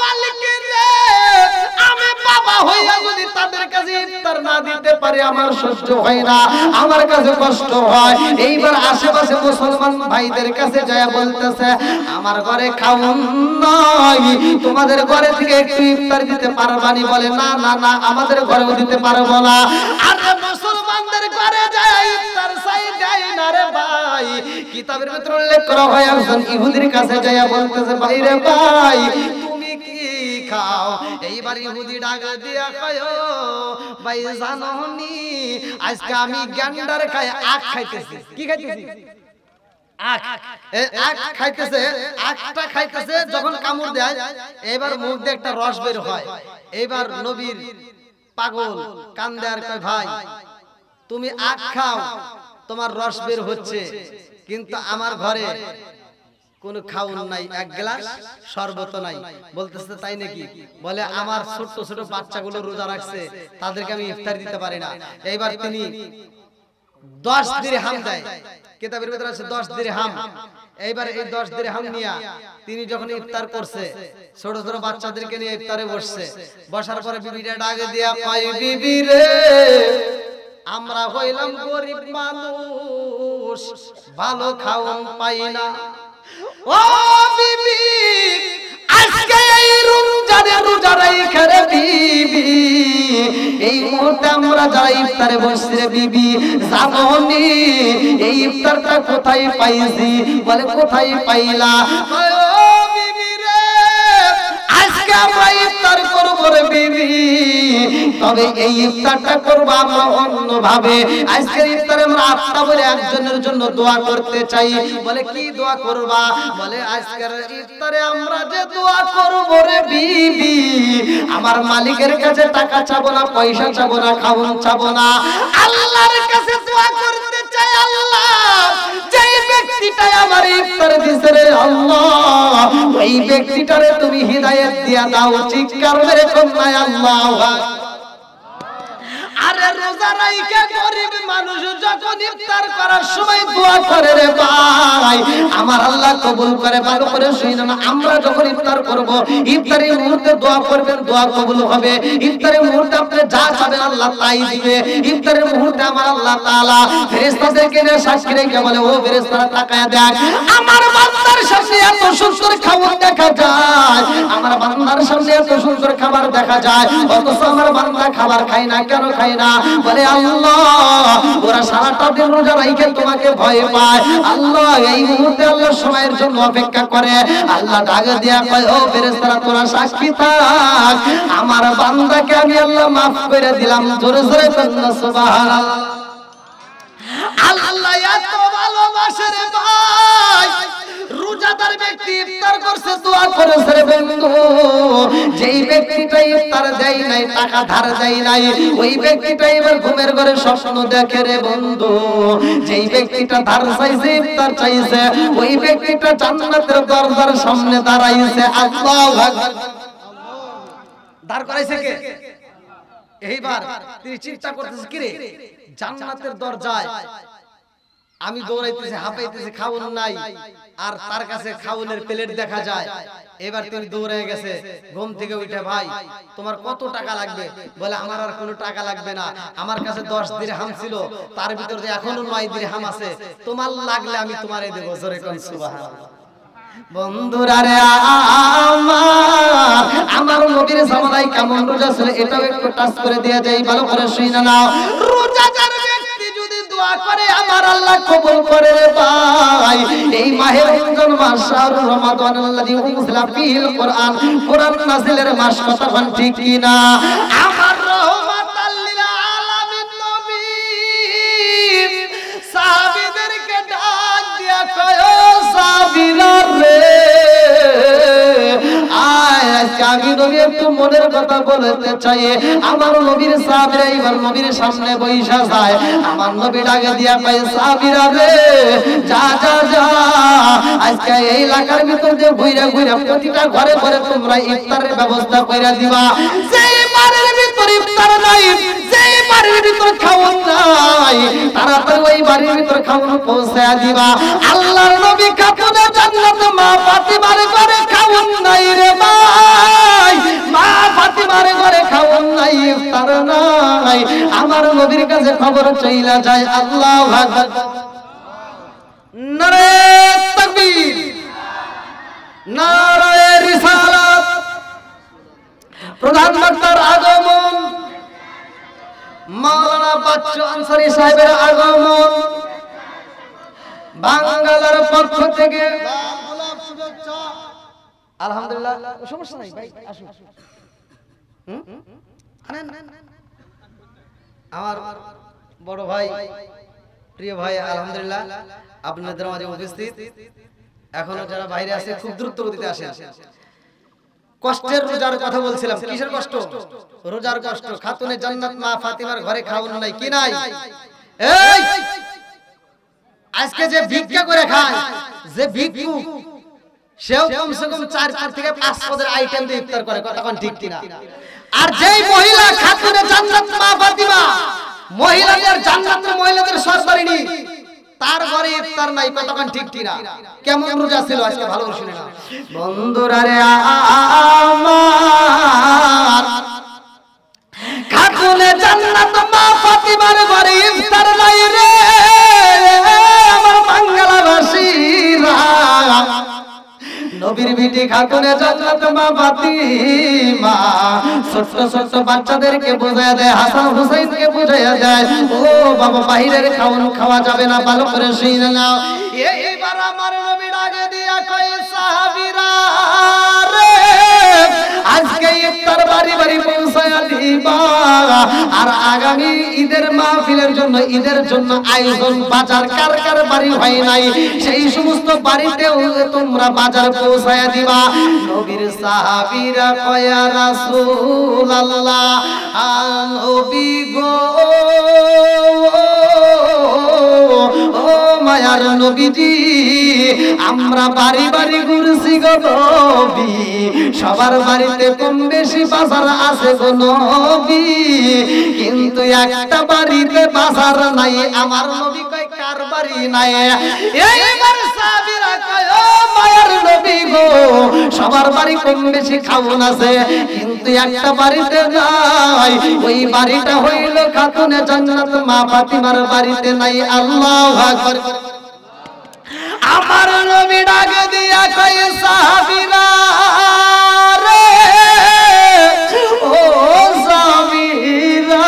মালিক রে, আমি বাবা হইয়া যদি তাদের কাছে ইফতার না দিতে পারি আমার সহ্য হয় না, আমার কাছে কষ্ট হয়। এইবার আশেপাশে মুসলমান ভাইদের কাছে যায় বলতেছে আমার ঘরে খাওন নাই, তোমাদের ঘরে থেকে একটু ইফতার দিতে পারবানি? বলে না না না, আমাদের ঘরেও দিতে পারবো না। আর মুসলমানদের ঘরে যায় ইফতার চাই দেয় না রে ভাই। কিতাবের ভিতরে উল্লেখ করা হয় একজন ইহুদির কাছে যায় বলতেছে ভাই রে ভাই তুমি কি খাও? এইবার ইহুদি ডাক দিয়া কয় ভাই জানোনি আজকে আমি গ্যান্ডার খাই আখ খাইতেছি। কি খাইতেছি? আখ আখ খাইতেছে, আখটা খাইতেছে, যখন কামড় দেয় এবার মুখ দিয়ে একটা রস বের হয়। এবার নবীর পাগল কান্দে আর কয় ভাই তুমি আখ খাও, তোমার রস বের হচ্ছে, কিন্তু আমার ঘরে কোনো খাউন নাই, এক গ্লাস শরবত নাই। বলতেছে তাই নাকি? বলে আমার ছোট ছোট বাচ্চাগুলো রোজা রাখছে, তাদেরকে আমি ইফতার দিতে পারি না। এইবার তিনি 10 দিরহাম দেয়, কিতাবের ভিতরে আছে 10 দিরহাম। এইবার এই 10 দিরহাম নিয়ে তিনি যখন ইফতার করছে, ছোট ছোট বাচ্চাদেরকে নিয়ে ইফতারে বসছে। বসার পরে বিবিটা ডাকে দিয়া কয় বিবি রে, আমরা হইলাম গরিব মানুষ, ভালো খাওন পাই না। ও বিবি, আজকে এই রমজানে রোজা রাইখা রে বিবি, এই মুহূর্তে আমরা যারা ইফতারে বসছি রে বিবি, জানোনি এই ইফতারটা কোথায় পাইছি? বলে কোথায় পাইলা? ও বিবি রে, আজকে আমরা ইফতার করব রে বিবি, তবে এই ইফতারটা করব আমরা অন্যভাবে। আজকের ইফতারে আমরা আত্মা বলে একজনের জন্য দোয়া করতে চাই। বলে কি দোয়া করবা? বলে আজকের ইফতারে আমরা যে দোয়া করব রে বিবি, আমার মালিকের কাছে টাকা চাবো না, পয়সা চাবো না, খাওন চাবো না, আল্লাহর কাছে দোয়া করতে চাই। আল্লাহ, যেই ব্যক্তিটা আমার ইফতার দিছে রে আল্লাহ, ওই ব্যক্তিটারে তুমি হিদায়াত দিয়া দাও। চিৎকার মেরে কন্যায় আল্লাহ। আরে রোজা রাইখা গরিব মানুষ যখন ইফতার করার সময় দোয়া করে রে ভাই, আমার আল্লাহ কবুল করে। ভালো করে শুনুন না, আমরা যখন ইফতার করব, ইফতারের মুহূর্তে দোয়া করবেন, দোয়া কবুল হবে। ইফতারের মুহূর্তে আপনি যা চাবেন আল্লাহ তাই দিবে। ইফতারের মুহূর্তে আমার আল্লাহ তাআলা ফেরেশতাদেরকে নিয়ে সাক্ষী রেখে বলে, ও ফেরেশতারা তাকায়া দেখ, আমার বান্দার সামনে এত সুন্দর খাবার দেখা যায়, আমার বান্দার সামনে এত সুন্দর খাবার দেখা যায়, অথচ আমার বান্দা খাবার খায় না। কেন খায় না? বলে আল্লাহ, ওরা সারাটা দিন রোজা রাইখে তোমাকে ভয় পায়। আল্লাহ, এই মুহূর্তে আল্লাহ সময়ের জন্য অপেক্ষা করে। আল্লাহ ডাকে দিয়া কয়, ও ফেরেশতারা তোরা সাক্ষী থাক, আমার বান্দাকে আমি আল্লাহ মাফ করে দিলাম। জোরে জোরে বলুন সুবহানাল্লাহ। আল্লাহ এত ভালোবাসে রে ভাই, রোজাদার ব্যক্তি ইফতার করছে, দোয়া করেছে রে বন্ধু, যেই ব্যক্তিটা ইফতার দেয় নাই, টাকা ধার দেয় নাই, ওই ব্যক্তিটা এবার ঘুমের ঘরে স্বপ্ন দেখে রে বন্ধু। যেই ব্যক্তিটা ধার চাইছে, ইফতার চাইছে, ওই ব্যক্তিটা জান্নাতের দরজার সামনে দাঁড়াইছে। আল্লাহু আকবার। ধার করাইছে কে? এইবার তিনি চিন্তা করতেছে, কি রে, জান্নাতের দরজায় আমি দৌড়াইতেছি, হাঁপাইতেছি, খাওন নাই, আর তার কাছে খাওনের প্লেট দেখা যায়। এবার তিনি দৌড়ে গেছে, ঘুম থেকে উঠে, ভাই তোমার কত টাকা লাগবে? বলে আমার আর কোনো টাকা লাগবে না, আমার কাছে 10 দিরহাম ছিল, তার ভিতরে এখনো 9 দিরহাম আছে, তোমার লাগলে আমি তোমারে দেব। জোরে কোন সুবহানাল্লাহ। বন্ধুরা রে আমার নবীর জামানায় কেমন রোজা ছিল এটাও একটু টাচ করে দেয়া যায়। ভালো করে শুনে নাও, রোজাদার ব্যক্তি যদি দোয়া করে আমার আল্লাহ কবুল করে রে ভাই। এই মাহে রমজান মাস, শাহরুর রমাদান আল্লাযী উনজিলা ফীহিল কুরআন, কুরআন নাযিলের মাস, কথা কোন ঠিক কি না? আমার রহমাতাল লিল আলামিন নবী সাহাবীদেরকে ডাক দিয়া কয়, ও সাহাবীরা রে, আমি নবী একটু মনের কথা বলতে চাই। আমার নবীর সাহাবীরা এবার নবীর সামনে বইসা যায়। আমার নবী ডাকে দিয়া কয়, সাহাবীরা রে, যা যা যা, আজকে এই এলাকার ভিতর দিয়ে ঘুরে ঘুরে প্রতিটা ঘরে ঘরে তোমরা ইফতারের ব্যবস্থা কইরা দিবা। যেই বাড়ির ভিতর ইফতার নাই, যেই বাড়ির ভিতর খাওয়ান নাই, তাড়াতাড়ি ওই বাড়ির ভিতর খাওয়ানো পৌঁছায়া দিবা। আল্লাহর নবী কাপনে জান্নাত মা ফাতিমার ঘরে খাওয়ান নাই রে ভাই, মা ফাতিমার ঘরে খাওয়ান নাই, ইফতার নাই। আমার নবীর কাছে খবর চইলা যায়। আল্লাহু আকবার। নারে তাকবীর, নারে রিসালাত। প্রধান বক্তার আগমন, মাওলানা বাচ্চু আনসারী সাহেবের আগমন, বাংলার পক্ষ থেকে আলহামদুলিল্লাহ। সমস্যা নাই ভাই, আসুন। আমার বড় ভাই, প্রিয় ভাই, আলহামদুলিল্লাহ আপনাদের মাঝে উপস্থিত এখনো যারা বাইরে আছে খুব দ্রুত গতিতে আসেন। কষ্টের রোজার কথা বলছিলাম। কিসের কষ্ট? রোজার কষ্ট। খাতুনে জান্নাত মা ফাতিমার ঘরে খাওয়ানো নাই কি নাই? এই আজকে যে ভিক্ষা করে খায়, যে ভিক্ষুক, সেও কমসে কম 4 থেকে 5 পদের আইটেম দিয়ে ইফতার করে, কতক্ষণ ঠিক কিনা? আর যেই মহিলা খাতুনে জান্নাত মা ফাতিমা, মহিলাদের জান্নাতের মহিলাদের সরদারিনী, তার ঘরে ইফতার নাই, কতক্ষণ ঠিক কিনা? কেমন রোজা ছিল আজকে ভালো করে শুনে না বন্ধুরা রে আমার। খাতুনে জান্নাত মা ফাতিমার ঘরে ইফতার নাই রে আমার বাংলাবাসীরা। নবীর বিটি খাতুনে জান্নাত মা ফাতিমা ছোট ছোট বাচ্চাদেরকে বোঝায় দেয়, হাসান হুসাইনকে বোঝায় দেয়, ও বাবা বাইরের খাওয়ানো খাওয়া যাবে না, ভালো করে শুনে নাও। এইবার আমার নবী ডাকে দিয়া কয় সাহাবীরা রে আজকে ইফতার বাড়ি বাড়ি পৌঁছায় দিবা, আর আগামী ঈদের মাহফিলের জন্য, ঈদের জন্য আয়োজন বাজার কার কার বাড়ি হয় নাই সেই সমস্ত বাড়িতেও তোমরা বাজার পৌঁছায় দিবা। নবীর সাহাবীরা কয় ইয়া রাসূলুল্লাহ, নবী গো ও মায়ার নবীজি, আমরা বাড়ি বাড়ি ঘুরছি গো নবী, সবার বাড়িতে কম বেশি বাজার আছে গো নবী, কিন্তু একটা বাড়িতে বাজার নাই। আমার নবী কয় কার বাড়ি নাই? এইবার সাহাবীরা কয় ও মায়ার নবী গো, সবার বাড়ি কম বেশি খাওন আছে, কিন্তু একটা বাড়িতে নাই, ওই বাড়িটা হইল খাতুনে জান্নাত মা ফাতিমার বাড়িতে নাই। আল্লাহু আকবার। আমার নবী ডাক দিয়া কয় সাহাবীরা রে ও সাহাবীরা,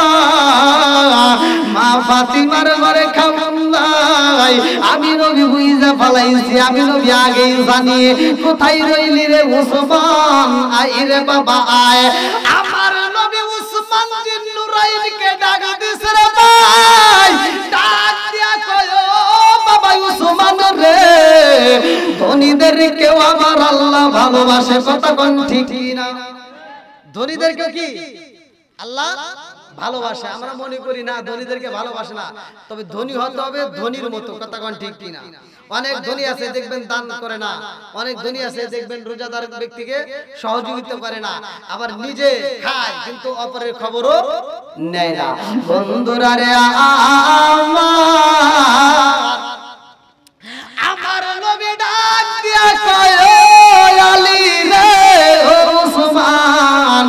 মা ফাতিমার ঘরে খাওন নাই, আমি নবী বুঝা ফলাইছি, আমি নবী আগেই জানি। কোথায় রইলি রে উসমান? আই রে বাবা আয়। আমার নবী উসমান জিন নুরাইনকে ডাক দিছে রে ভাই, ডাক দিয়া কয় বাবা উসমান রে, ধনীদের কেউ আমার আল্লাহ ভালোবাসে, কতক্ষণ ঠিক কিনা? ধনীদের কেউ কি আল্লাহ ভালোবাসে? আমরা মনে করি না ধনীদেরকে ভালোবাসে না, তবে ধনী হতে হবে ধনীর মতো, কতক্ষণ ঠিক কিনা? অনেক ধনী আছে দেখবেন দান করে না, অনেক ধনী আছে দেখবেন রোজাদার ব্যক্তিকে সহযোগিতা করে না, আবার নিজে খায় কিন্তু অপরের খবরও নেয় না। বন্ধুরা রে আমার নবী ডাক দিয়া কয় ও আলী রে ও উসমান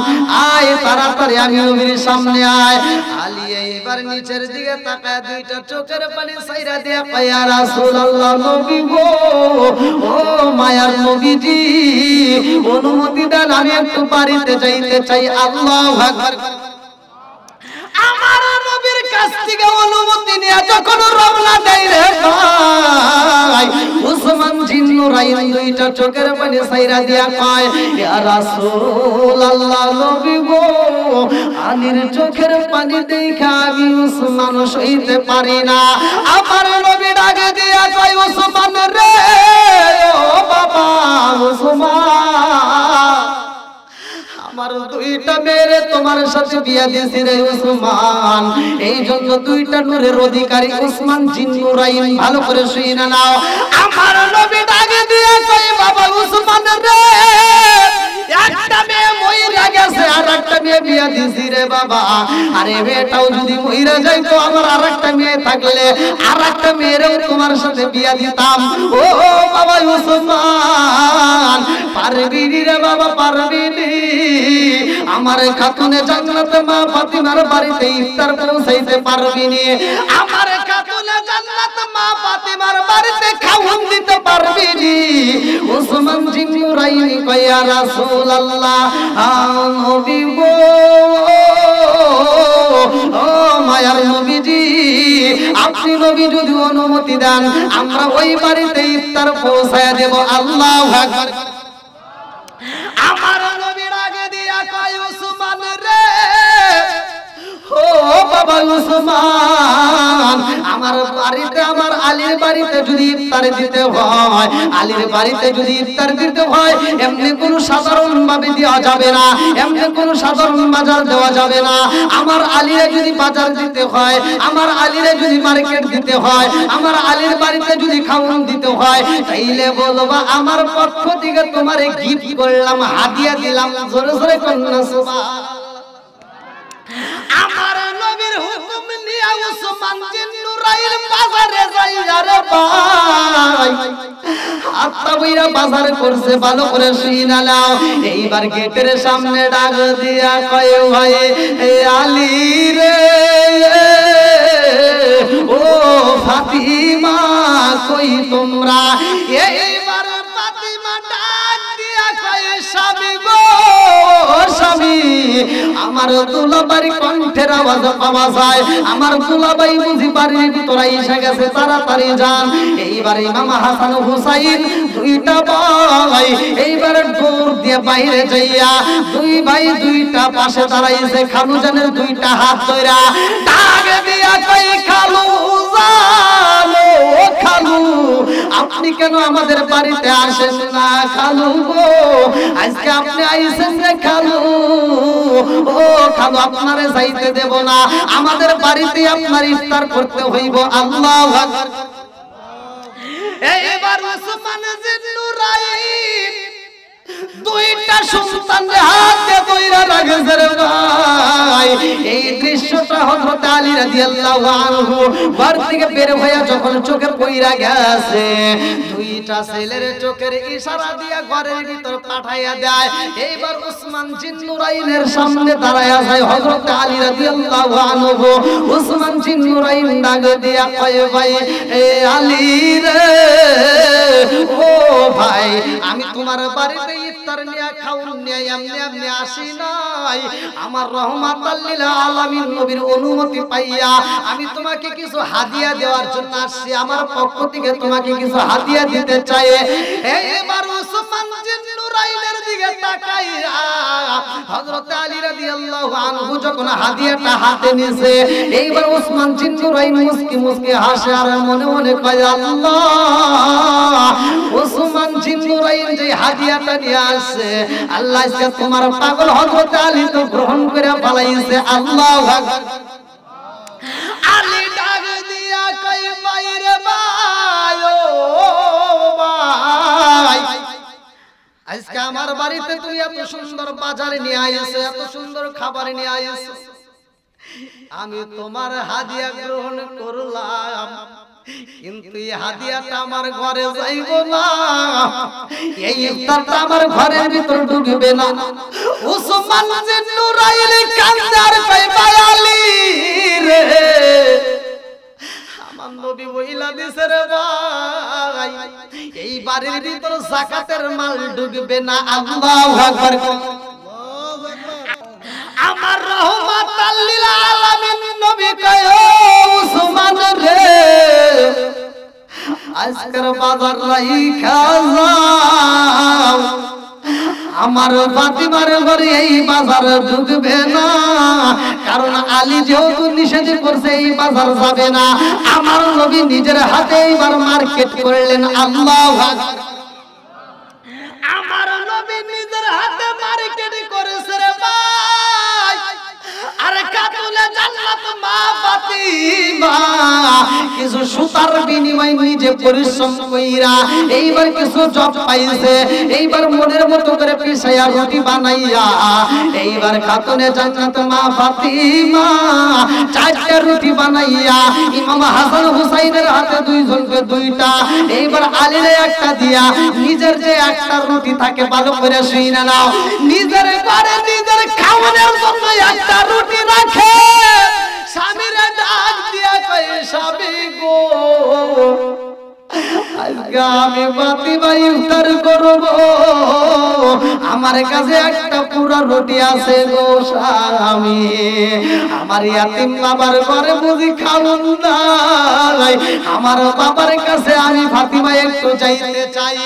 আয় তাড়াতাড়ি, আমি নবীর সামনে আয়। আলী এইবার নিচের দিকে তাকায় দুইটা চোখের পানি ছাইরা দিয়া কয় ইয়া রাসূলুল্লাহ, নবী গো ও মায়ার নবীজি, অনুমতি দেন আমি একটু বাড়িতে যাইতে চাই। আল্লাহু আকবার। আমার নবীর কাছ থেকে অনুমতি নিয়ে যখন রওনা দেয় রে ভাই, উসমান জিন নুরাইন দুইটা চোখের পানি ছাইরা দিয়া কয় ইয়া রাসূলুল্লাহ, নবী গো আলীর চোখের পানি দেখা আমি উসমান সইতে পারি না। আমার নবী ডাকে দিয়া কয় উসমান রে ও বাবা উসমান, আমার দুইটা মেয়ে তোমার সাথে বিয়া দিয়েছি রে উসমান, এই জন্য দুইটা নূরের অধিকারী উসমান জিন নুরাইন, ভালো করে শুনে নাও। আমার নবী ডাকে দিয়ে কই বাবা উসমান রে, একটা মেয়ে মইরা গেছে আর একটা মেয়ে বিয়া দিয়েছি রে বাবা, আরে মেয়েটাও যদি মইরা যাইতো আমার আরেকটা মেয়ে থাকলে আরেকটা মেয়েরও তোমার সাথে বিয়া দিতাম। ও বাবা উসমান, পারবি রে বাবা পারবি, আমার খাতুনে জান্নাত মা ফাতিমার বাড়িতে ইফতার পৌঁছাইতে পারবি নি? আমার খাতুনে জান্নাত মা ফাতিমার বাড়িতে খাওয়ান দিতে পারবি নি? উসমান জিন নুরাইন কয় ইয়া রাসূলুল্লাহ, নবী গো ও মায়ার নবীজি, আপনি নবী যদি অনুমতি দেন আমরা ওই বাড়িতে ইফতার পৌঁছায় দেব। আল্লাহু আকবার। আমার নবীর আগে দিয়া কয় উসমান রে ও বাবা উসমান, আমার বাড়িতে আমার আলীর বাড়িতে যদি ইফতার দিতে হয়, আলীর বাড়িতে যদি ইফতার দিতে হয়, এমনি কোনো সাধারণ ভাবে দেওয়া যাবে না, এমনি কোনো সাধারণ বাজার দেওয়া যাবে না। আমার আলীরে যদি বাজার দিতে হয়, আমার আলীরে যদি মার্কেট দিতে হয়, আমার আলীর বাড়িতে যদি খাওয়ান দিতে হয়, তাইলে বলবা আমার পক্ষ থেকে তোমারে গিফট করলাম, হাদিয়া দিলাম। জোরে জোরে কন্যা সুবহান। আমার নবীর হুকুম নিয়া উসমান বিন নুরাইল বাজারে যাইয়া রে ভাই, আত্মা বইরা বাজার করছে, ভালো করে শুইনা নাও। এইবার গেটের সামনে ডাক দিয়া কয় ভাই এ আলী রে, ও ফাতিমা কই তোমরা? এইবার ফাতিমা ডাক দিয়া কয় স্বামী গো স্বামী, আমার দুলাভাই কণ্ঠের আওয়াজ পাওয়া যায়, আমার দুলাভাই বুঝি বাড়ির ভিতরে এসে গেছে, তাড়াতাড়ি যান। এইবার ইমাম হাসান হুসাইন দুইটা ভাই এইবার দৌড় দিয়ে বাইরে যাইয়া দুই ভাই দুইটা পাশে দাঁড়াইছে, খালু জানের দুইটা হাত ধইরা ডাক দিয়া কই খালু জানো, ও খালু আপনি কেন আমাদের বাড়িতে আসেন না? খালু গো আজকে আপনি আইছেন রে খালু, ও খালু আপনারে যাইতে দেব না, আমাদের বাড়িতে আপনার ইফতার করতে হইব। আল্লাহু আকবার। এইবার উসমান বিন নুরাইন দুইটা সন্তানরে হাতে ধইরা রাখছে রে ভাই। এই দৃশ্যটা হযরত আলী রাদিয়াল্লাহু আনহু ঘর থেকে বের হইয়া যখন চোখে পইরা গেছে, দুইটা ছেলের চোখের ইশারা দিয়া ঘরের ভিতর পাঠাইয়া দেয়। এইবার উসমান বিন নুরাইনের সামনে দাঁড়ায়া যায় হযরত আলী রাদিয়াল্লাহু আনহু। উসমান বিন নুরাইন ডাক দিয়া কয় ভাই এ আলী রে, ও ভাই আমি তোমার বাড়িতে ইফতার নিয়া খাওন নিয়া এমনি এমনি আসি নাই, আমার রহমাতাল লিল আলামিন নবীর অনুমতি পাইয়া আমি তোমাকে কিছু হাদিয়া দেওয়ার জন্য আসছি, আমার পক্ষ থেকে তোমাকে কিছু হাদিয়া দিতে চাই। এইবার উসমান বিন নুরাইনের দিকে তাকাইয়া হযরত আলী রাদিয়াল্লাহু আনহু যখন হাদিয়াটা হাতে নিছে, এইবার উসমান বিন নুরাইন মুস্কি মুস্কি হাসে আর মনে মনে কয় আল্লাহ, উসমান বিন নুরাইন যে হাদিয়াটা নিয়ে আসছে, আল্লাহ আজকে তোমার পাগল হযরত আলী তো গ্রহণ করে ফলাইছে। আল্লাহু আকবার। আলী ডাক দিয়া কই ভাই রে ভাই, ও ভাই আজকে আমার বাড়িতে তুই এত সুন্দর বাজার নিয়ে আইছো, এত সুন্দর খাবার নিয়ে আইছো, আমি তোমার হাদিয়া গ্রহণ করলাম, কিন্তু এই হাদিয়াটা আমার ঘরে যাইব না, এই ইফতারটা আমার ঘরের ভিতর ঢুকবে না। উসমান বিন নুরাইন কান্দার কই ভাই আলী রে, আমার নবী বইলা দিছে রে ভাই এই বাড়ির ভিতর যাকাতের মাল ঢুকবে না। আল্লাহু আকবার। আমার রহমাতাল লিল আলামিন নবী কয় ও উসমান রে, আজকের বাজার রাইখা যাও, আমার ফাতিমার ঘরে এই বাজার ঢুকবে না, কারণ আলী যেহেতু নিষেধ করছে এই বাজার যাবে না। আমার নবী নিজের হাতে এইবার মার্কেট করলেন। আল্লাহু আকবার। আমার নবী নিজের হাতে মার্কেট করেছে রে ভাই। আরে কাতুলে জান্নাত মা ফাতিমা কিছু সুতার বিনিময়ে নিজে পরিশ্রম কইরা এইবার কিছু জব পাইছে, এইবার মনের মতো করে পিছায়া রুটি বানাইয়া এইবার কাতুলে জান্নাত মা ফাতিমা চারটা রুটি বানাইয়া ইমাম হাসান হুসাইনের হাতে দুইজনকে দুইটা, এইবার আলীরে একটা দিয়া নিজের যে একটা রুটি থাকে ভালো করে শুইনা নাও, নিজের ঘরে নিজের খাওয়ানোর জন্য একটা রুটি রাখে। স্বামীরে ডাক দিয়া কয় স্বামী গো আজকে আমি ফাতিমা ইফতার করব, আমার কাছে একটা পুরা রুটি আছে গো স্বামী, আমার ইয়াতিম বাবার ঘরে বুঝি খাওন নাই, আমার বাবার কাছে আমি ফাতিমা একটু যাইতে চাই।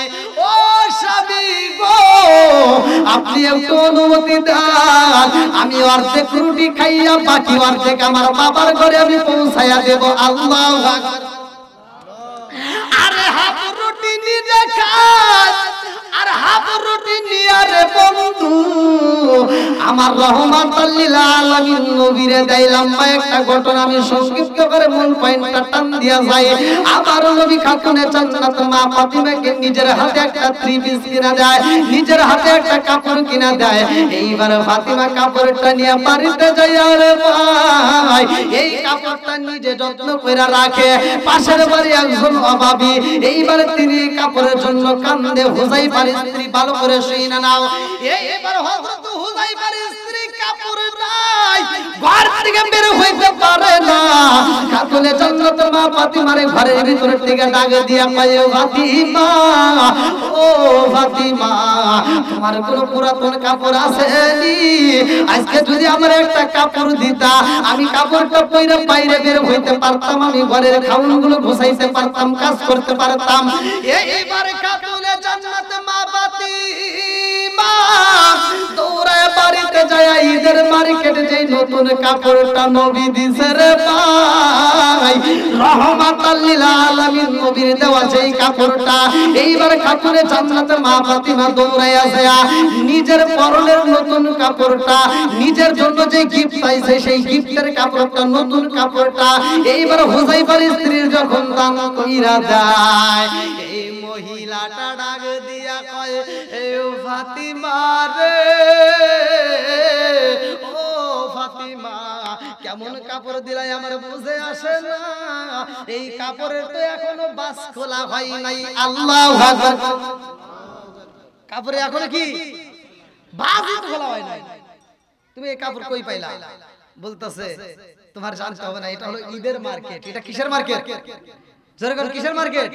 ও স্বামী গো আপনি একটু অনুমতি দেন, আমি অর্ধেক রুটি খাইয়া বাকি অর্ধেক আমার বাবার ঘরে আমি পৌঁছাইয়া দেব। আল্লাহু আকবার। নিজে খায় আর হাফ রুটি নিয়ে রে বন্ধু আমার রহমাতুল লিল আলামিন নবীরে দিলাম। একটা ঘটনা আমি সংক্ষিপ্ত করে মূল পয়েন্টটা টান দিয়া যাই। আমার নবী খাতুনে জান্নাত মা ফাতিমাকে নিজের হাতে একটা থ্রি পিস কিনা দেয়, নিজের হাতে একটা কাপড় কিনা দেয়। এইবার ফাতিমা কাপড়টা নিয়ে বাড়িতে যায় রে ভাই, এই কাপড়টা নিজে যত্ন করে রাখে। পাশের বাড়ি একজন অভাবী, এইবার তিনি কাপড়ের জন্য কান্দে। হুযাইফার স্ত্রী ভালো করে শুনে নাও, এইবার হযরত হুযাইফার স্ত্রী কাপড় নাই, ঘর থেকে বের হইতে পারে না। খাতুনে জান্নাত মা ফাতিমার ঘরের ভিতর থেকে ডাক দিয়া কয়, ফাতিমা ও ফাতিমা, তোমার কোনো পুরাতন কাপড় আছে নি? আজকে যদি আমার একটা কাপড় দিতা, আমি কাপড়টা পরে বাইরে বের হইতে পারতাম, আমি ঘরের খাউনগুলো গোছাইতে পারতাম, কাজ করতে পারতাম। এইবার খাতুনে জান্নাত মা ফাতিমা দৌড়ায় বাড়িতে যায়। ঈদের মার্কেটে যে নতুন কাপড়টা নবী দিছে রে ভাই, রহমাতুল লিল আলামিন নবীর দেওয়া সেই কাপড়টা, এইবার খাতুনে জান্নাত মা ফাতিমা দৌড়াইয়া যায় নিজের পরনের নতুন কাপড়টা, নিজের জন্য যে গিফট পাইছে সেই গিফটের কাপড়টা, নতুন কাপড়টা এইবার হুযাইফার স্ত্রীর যখন দান কইরা দেয়, এই মহিলাটা ডাক দিয়া কয়, এ ফাতিমা রে, ও ফাতিমা, কেমন কাপড় দিলাই আমার বুঝে আসে না, এই কাপড়ের তো এখনো বাস খোলা হয় নাই। আল্লাহু আকবার। কাপড়ে এখনো কি বাসই তো খোলা হয় নাই, তুমি এই কাপড় কই পাইলা? বলতেছে তোমার জানতে হবে না, এটা হলো ঈদের মার্কেট। এটা কিসের মার্কেট? যেরকম কিসের মার্কেট?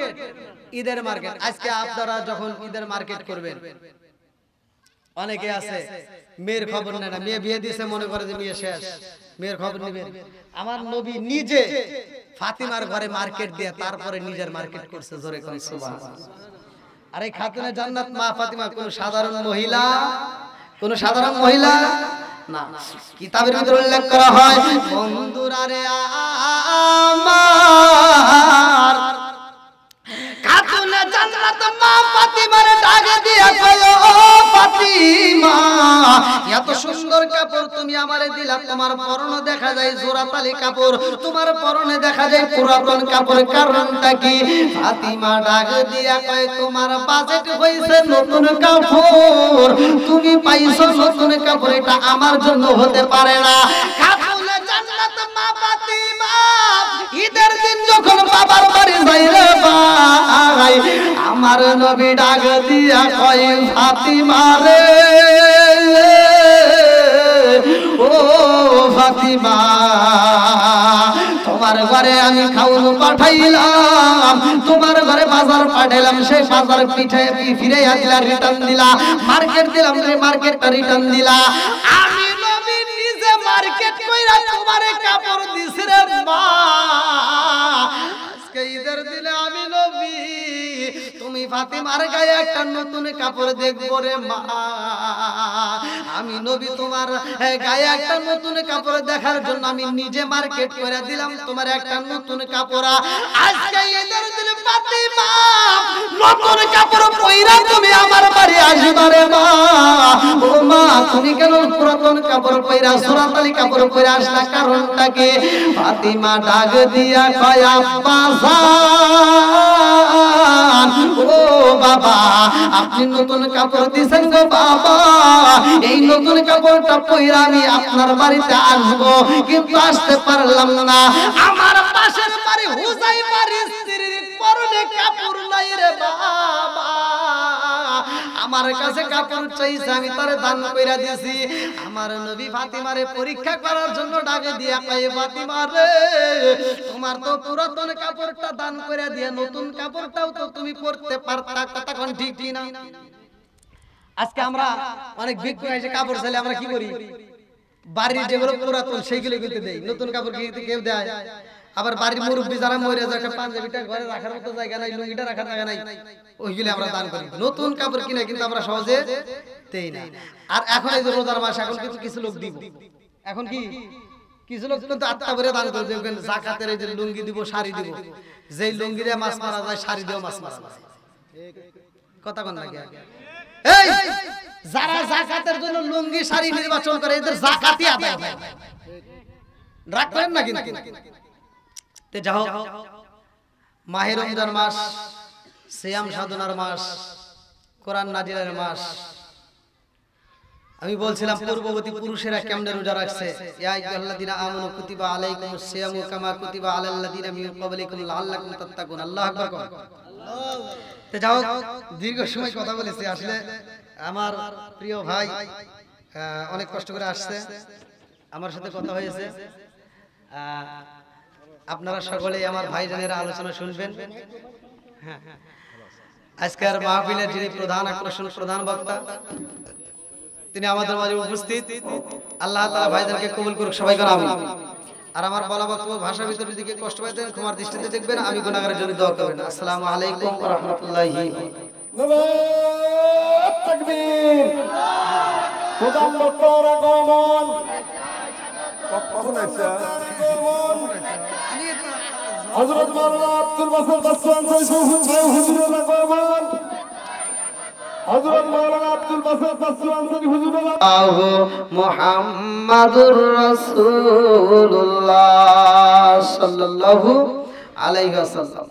ঈদের মার্কেট। আজকে আপনারা যখন ঈদের মার্কেট করবেন, অনেকে আছে মেয়ের খবর নেয় না, মেয়ে বিয়ে দিয়েছে মনে করে যে বিয়ে শেষ, মেয়ের খবর নেবেন। আমার নবী নিজে ফাতিমার ঘরে মার্কেট দিয়ে তারপরে নিজের মার্কেট করছে। জোরে কোন সুবহানাল্লাহ। আর এই খাতুনে জান্নাত মা ফাতিমা কোন সাধারণ মহিলা, কোন সাধারণ মহিলা না। কিতাবের ভিতরে উল্লেখ করা হয়, বন্ধুরা রে আমার খাতুনে জান্নাত মা ফাতিমার ডাক দিয়া কয়, ও ফাতিমা, এত সুন্দর কাপড় তুমি আমারে দিলা, তোমার পরনে দেখা যায় জোড়াতালি কাপড়, তোমার পরনে দেখা যায় পুরাতন কাপড়, কারণটা কি? ফাতিমা ডাক দিয়া কয়, তোমার বাজেট হইছে নতুন কাপড়, তুমি পাইছো নতুন কাপড়, এটা আমার জন্য হতে পারে না। খাতুনে জান্নাত মা ফাতিমা ঈদের দিন যখন বাবার বাড়ি যাই রে ভাই, আমার নবী ডাক দিয়া কয়, ফাতিমা রে, ও ফাতিমা, তোমার ঘরে আমি খাওন পাঠাইলাম, তোমার ঘরে বাজার পাঠাইলাম, সেই বাজার পিঠে ফিরে আসলা, রিটার্ন দিলা, মার্কেট দিলাম রে, মার্কেটটা রিটার্ন দিলা। আমি নবী নিজে মার্কেট কইরা তোমারে কাপড় দিছি রে মা। আজকে ঈদের দিনে আমি নবী তুমি ফাতিমার গায়ে একটা নতুন কাপড় দেখবো রে মা। আমি নবী তোমার গায়ে একটা নতুন কাপড় দেখার জন্য আমি নিজে মার্কেট করে দিলাম তোমার একটা নতুন কাপড়। আজকে ঈদের দিনে ফাতিমা নতুন কাপড় পইরা তুমি আমার বাড়ি আসবা রে মা। ও মা, তুমি কেন পুরাতন কাপড় পইরা সুরাতালি কাপড় পইরা আসলা, কারণটা কি? ফাতিমা ডাক দিয়া কয়, আব্বা জান, ও বাবা, আপনি নতুন কাপড় দিছেন গো বাবা, এই নতুন কাপড়টা পইরা আমি আপনার বাড়িতে আসবো, কিন্তু আসতে পারলাম না। আমার পাশের বাড়ি হুযাইফার স্ত্রীর পরনে কাপড় নাই রে বাবা, আমার কাছে কাপড় চাইছে, আমি তারে দান কইরা দিছি। আমার নবী ফাতিমারে পরীক্ষা করার জন্য ডাকে দিয়া কয়, ফাতিমা রে, তোমার তো পুরাতন কাপড়টা দান কইরা দিয়া নতুন কাপড়টাও তো তুমি পরতে পারতা, কথা কোন ঠিক না? আজকে আমরা অনেক বিক্রি এসে কাপড় চাইলে আমরা কি করি? বাড়ির যেগুলো পুরাতন সেইগুলো কিনতে দেই, নতুন কাপড় কিনতে কেউ দেয়। আবার বাড়ির মুরব্বি যারা মরে যায়, পাঞ্জাবিটা ঘরে রাখার মতো জায়গা নাই, লুঙ্গিটা রাখার জায়গা নাই, ওইগুলো আমরা দান করি। নতুন কাপড় কিনে কিন্তু আমরা সহজে দেই না। আর এখন এই যে রোজার মাস, এখন কিন্তু কিছু লোক দিব, এখন কি কিছু লোক কিন্তু আত্মা ভরে দান করে দেবেন। জাকাতের এই যে লুঙ্গি দিব, শাড়ি দিব, যেই লুঙ্গি দিয়ে মাছ মারা যায়, শাড়ি দিয়েও মাছ মারা যায়। কথা কোন লাগে এই যারা যাকাতের জন্য লুঙ্গি শাড়ি নির্বাচন করে এদের যাকাতই আদায় হয় রাগ করেন না কিন্তু তে যাও মাহে রমজান মাস সিয়াম সাধনার মাস কোরআন নাজিলের মাস আমি বলছিলাম পূর্ববর্তী পুরুষেরা কেমনে রোজা রাখছে ইয়া আইয়ুহাল্লাযীনা আমানু কুতিবা আলাইকুমুস সিয়ামু কামা কুতিবা আলাল্লাযীনা মিন ক্বাবলিকুম লাআল্লাকুম তাত্তাকুন আল্লাহু আকবার কোন তে যাও দীর্ঘ সময় কথা বলেছি আসলে আমার প্রিয় ভাই অনেক কষ্ট করে আসছে আমার সাথে কথা হয়েছে আপনারা সকলেই আমার ভাইজানেরা আলোচনা শুনবেন হ্যাঁ আজকের মাহফিলের যিনি প্রধান আকর্ষণ প্রধান বক্তা তিনি আমাদের মাঝে উপস্থিত আল্লাহ তাআলা ভাইদেরকে কবুল করুক সবাই করে আমিন আর আমার বলা বক্তব্য ভাষা ভিতরের দিকে কষ্ট পাইতেন ক্ষমার দৃষ্টিতে দেখবেন আমি গুনাহগারের জন্য দোয়া করবেন আসসালামু আলাইকুম ওয়া রাহমাতুল্লাহি তাকবীর প্রধান বক্তার আগমন কখন আসছে হযরত মাওলানা আব্দুল বাসির বাসওয়ান হুজুরের আগমন হযরত মাওলানা আব্দুল বাসির বাসওয়ান হুজুরের মুহাম্মাদুর রাসূলুল্লাহ সাল্লাল্লাহু আলাইহি ওয়াসাল্লাম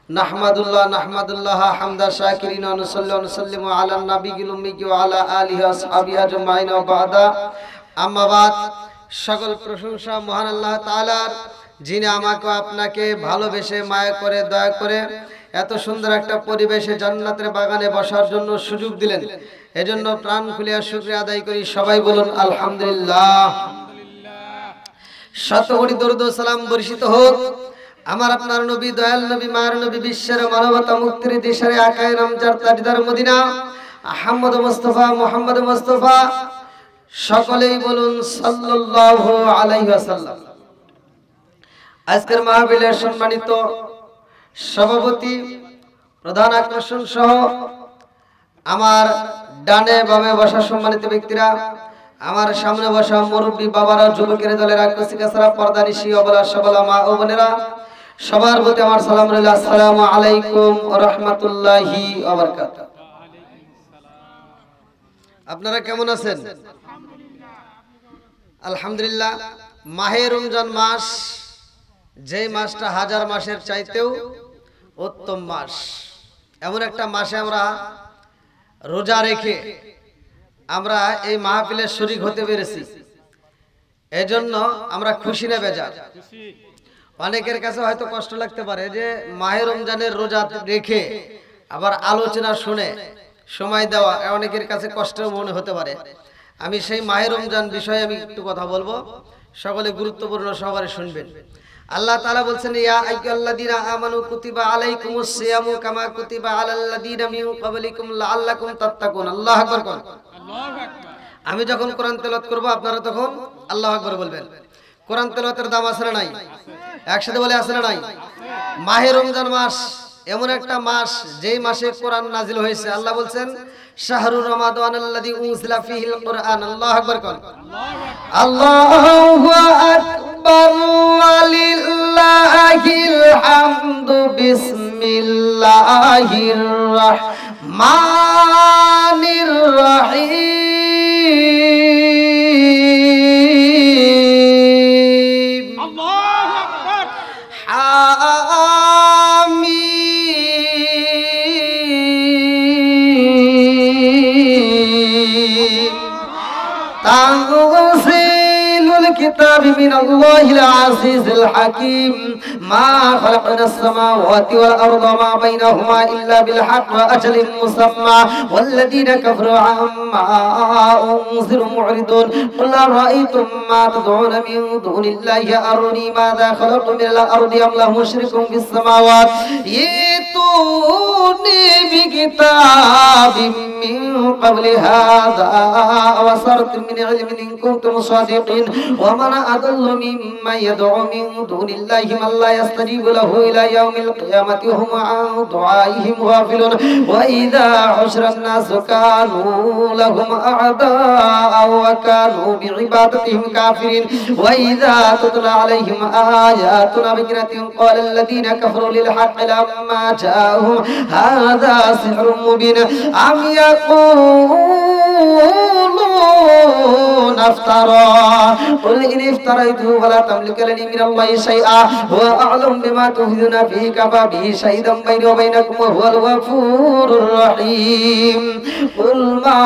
নাহমাদুল্লাহ হামদা শাকিরিন ওয়া নুসাল্লিমু আলা নাবিয়িল উম্মি ওয়া আলা আলিহি ওয়া আসহাবিহি আজমাইন ওয়া বাদা আম্মা বাদ সকল প্রশংসা মহান আল্লাহ তাআলার যিনি আমাকে আপনাকে ভালোবেসে মায়া করে দয়া করে এত সুন্দর একটা পরিবেশে জান্নাতের বাগানে বসার জন্য সুযোগ দিলেন এজন্য প্রাণ খুলে শুকরিয়া আদায় করি সবাই বলুন আলহামদুলিল্লাহ শত কোটি দরুদ ও সালাম বর্ষিত হোক আমার আপনার নবী দয়াল নবী মায়ের নবী বিশ্বের মানবতা মুক্তির দিশারে আকায়ে রমজার তাজদার মদিনা আহমদ মুস্তাফা সকলেই বলুন সাল্লাল্লাহু আলাইহি ওয়াসাল্লাম আজকের মাহফিলের সম্মানিত সভাপতি প্রধান আকর্ষণ সহ আমার ডানে বামে বসা সম্মানিত ব্যক্তিরা আমার সামনে বসা মুরব্বী বাবারা যুবকের দলের আকসিকাসরা পর্দানিশী অবলা সবলা মা ও বোনেরা সবার প্রতি আমার সালাম রইল আসসালামু আলাইকুম ওয়া রাহমাতুল্লাহি ওয়া বারাকাতুহু আপনারা কেমন আছেন আলহামদুলিল্লাহ মাহে রমজান মাস যেই মাসটা হাজার মাসের চাইতেও উত্তম মাস এমন একটা মাসে আমরা রোজা রেখে আমরা এই মাহফিলের শরীক হতে পেরেছি এজন্য আমরা খুশি না বেজার অনেকের কাছে হয়তো কষ্ট লাগতে পারে যে মাহে রমজানের রোজা রেখে আবার আলোচনা শুনে সময় দেওয়া অনেকের কাছে কষ্টের মনে হতে পারে আমি সেই মাহে রমজান বিষয়ে আমি একটু কথা বলবো সকলে গুরুত্বপূর্ণ সহকারে শুনবেন আল্লাহ তাআলা বলছেন ইয়া আইয়ুহাল্লাযীনা আমানু কুতিবা আলাইকুমুস সিয়ামু কামা কুতিবা আলাল্লাযীনা মিন ক্বাবলিকুম লাআল্লাকুম তাত্তাকুন আল্লাহু আকবার কোন আল্লাহু আকবার আমি যখন কোরআন তেলাওয়াত করব আপনারা তখন আল্লাহু আকবার বলবেন কোরআন তেলাওয়াতের দাম আছে না নাই একসাথে বলে আছে না নাই মাহে রমজান মাস এমন একটা মাস যেই মাসে কোরআন নাজিল হয়েছে আল্লাহ বলছেন শাহরুর রমাদানাল্লাযী উনজিলা ফীহিল কুরআন আল্লাহু আকবার কোন আল্লাহু আকবার ওয়ালিল্লাহিল হামদু বিসমিল্লাহির রাহমানির রহিম আল্লাহু আকবার تنزيل الكتاب من الله العزيز الحكيم ما خلقنا السماوات والأرض ما بينهما إلا بالحق وأجل مسمى والذين كفروا عما أنذروا معرضون قل أرأيتم ما تدعون من دون الله أروني ماذا خلقتم من الأرض أم لهم شرك في السماوات ائتوني بكتاب من قبل هذا وصرت من علم إن كنتم صادقين ومن আদাল্লু মিম্মা ইয়াদউ মিন দুনিল্লাহি মান লা ইস্তাজিবু লাহু ইলা ইয়াউমিল কিয়ামাতি হুম আন দুআইহিম গাফিলুন ওয়া ইযা হুশরান নাসু কানু লাহুম আ'দাআ ওয়া কানু বিইবাদাতিহিম কাফিরিন ওয়া ইযা তুতলা আলাইহিম আয়াতুনা বিকিনাতিন ক্বালা আল্লাযীনা কাফারু লিল হাক্কি লাম্মা জাআহুম হাযা সিহরুম মুবিন আম يقولون افترى قل إن افتريته فلا تملك لي من الله شيئا هو أعلم بما تفيدون فيه كفى به شهيدا بيني وبينكم وهو الغفور الرحيم قل ما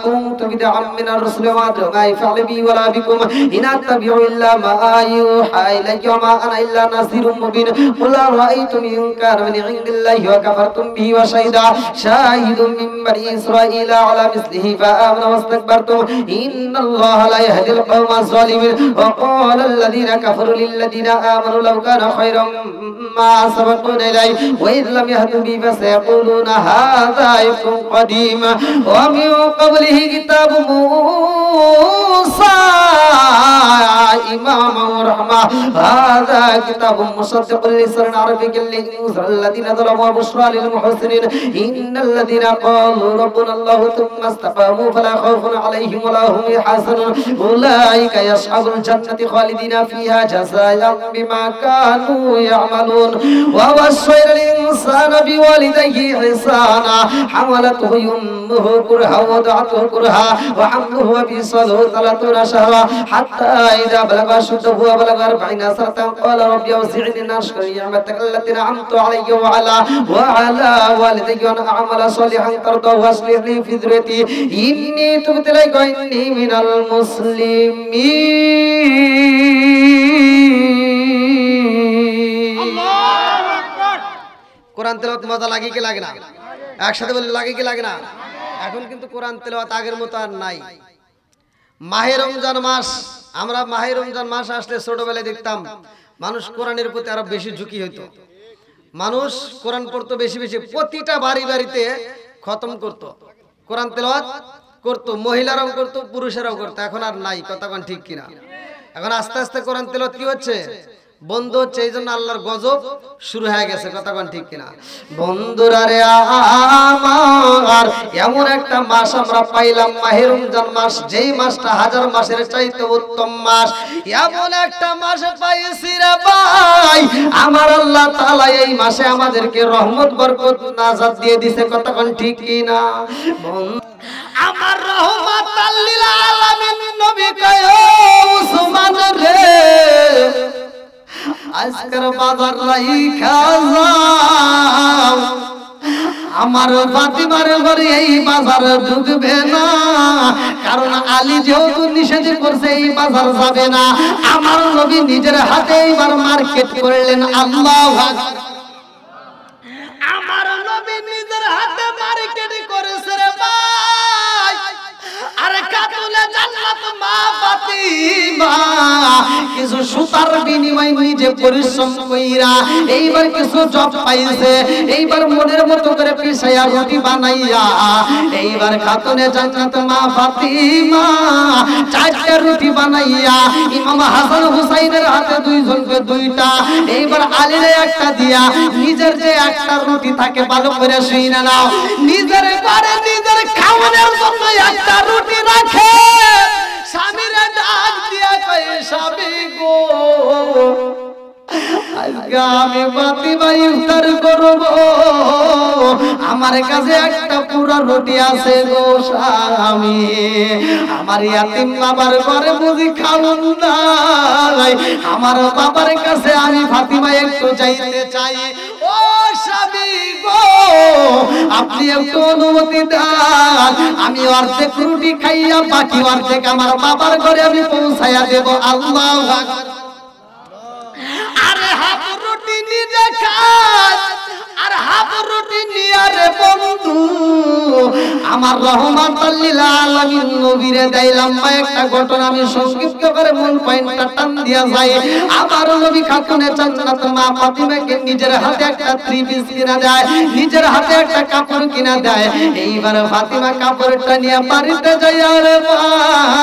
كنت بدعا من الرسل وما أدري ما يفعل بي ولا بكم إن أتبع إلا ما يوحى إلي وما أنا إلا نذير مبين قل أرأيتم إن كان من عند الله وكفرتم به وشهد شاهد من بني إسرائيل على مثله فآمن واستكبرتم إن الله لا يهدي القوم الظالمين وقال الذين كفروا للذين آمنوا لو كان خيرا ما سبقونا إليه وإذ لم يهدوا به فسيقولون هذا إفك قديم ومن قبله كتاب موسى إماما ورحمة هذا كتاب مصدق لسان عربي لينذر الذين ظلموا وبشرى للمحسنين إن الذين قالوا ربنا الله ثم استقاموا فلا خوف عليهم ولا هم يحزنون أولئك يصحب الجنة خالدين فيها جزاء بما كانوا يعملون ووصينا الإنسان بوالديه إحسانا حملته أمه كرها ووضعته كرها وحمله وفصاله 30 شهرا حتى إذا بلغ أشده وبلغ 40 سنة قال رب أوزعني أن أشكر نعمتك التي أنعمت علي وعلى والدي وأن أعمل صالحا ترضاه وأصلح لي في ذريتي إني تبت إليك وإني من المسلمين আল্লাহু আকবার। কোরআন তেলাওয়াত মজা লাগে কি লাগে না? একসাথে বলে লাগে কি লাগে না? এখন কিন্তু কোরআন তেলাওয়াত আগের মতো আর নাই। মাহে রমজান মাস, আমরা মাহে রমজান মাস আসলে ছোটবেলায় দেখতাম মানুষ কোরআনের প্রতি আরো বেশি ঝুঁকি হইতো। মানুষ কোরআন পড়তো বেশি বেশি, প্রতিটা বাড়ি বাড়িতে খতম করতো, কোরআন তেলাওয়াত করতো, মহিলারাও করতো, পুরুষেরাও করতো। এখন আর নাই, কথা কোন ঠিক কিনা? এখন আস্তে আস্তে কোরআন তেলাওয়াত কি হচ্ছে? বন্ধ হচ্ছে। এই জন্য আল্লাহর গজব শুরু হয়ে গেছে, কথা কোন ঠিক কিনা? বন্ধুরা রে আমার, এমন একটা মাস আমরা পাইলাম মাহে রমজান মাস, যেই মাসটা হাজার মাসের চাইতে উত্তম মাস। এমন একটা মাস পাইছি রে ভাই, আমার আল্লাহ তাআলা এই মাসে আমাদেরকে রহমত বরকত নাজাত দিয়ে দিয়েছে, কথা কোন ঠিক কিনা? আমার রহমাতাল লিল আলামিন নবী কয় উসমান রে, আজকের বাজার রাইখা যাও, আমার ফাতিমার ঘরে এই বাজার ঢুকবে না, কারণ আলী যেহেতু নিষেধ করছে এই বাজার যাবে না। আমার নবী নিজের হাতে এইবার মার্কেট করলেন। আল্লাহু আকবার। আমার নবী নিজের হাতে মার্কেট করেছে রে ভাই। আরে কাতুলে জান্নাত মা ফাতিমা কিছু সুতার বিনিময়ে নিজে পরিশ্রম কইরা এইবার কিছু জব পাইছে, এইবার মনের মতো করে পিছায়া রুটি বানাইয়া এইবার খাতুনে জান্নাত মা ফাতিমা 4টা রুটি বানাইয়া ইমাম হাসান হুসাইনের হাতে দুইজনকে 2টা, এইবার আলীর একটা দিয়া নিজের যে একটা রুটি থাকে ভালো করে শুইনা নাও, নিজের ঘরে নিজের খাওয়ানোর জন্য একটা রুটি রাখে। স্বামীরা ডাক দিয়া কয় স্বামী গো, আজকে আমি ফাতিমা ইফতার করব, আমার কাছে একটা পুরো রুটি আছে গো স্বামী, আমার ইয়াতিম বাবার ঘরে বুঝি খাওন নাই, আমার বাবার কাছে আমি ফাতিমা একটু যাইতে চাই। ও স্বামী গো, আপনি একটু অনুমতি দেন, আমি অর্ধেক রুটি খাইয়া বাকি অর্ধেক আমার বাবার ঘরে আমি পৌঁছাইয়া দেব। আল্লাহু আকবার। আরে হাফ রুটি নিজে খায় আর হাফ রুটি নিয়ে রে বন্ধু আমার আমার রহমাতাল লিল আলামিন নবীরে দিলাম একটা ঘটনা আমি সংক্ষিপ্ত করে মূল পয়েন্টটা টান দিয়া যাই। আমার নবী খাতুনে জান্নাত মা ফাতিমাকে নিজের হাতে একটা থ্রি পিস কিনা দেয়, নিজের হাতে একটা কাপড় কিনা দেয়। এইবার ফাতিমা কাপড়টা নিয়ে বাড়িতে যায়। আরে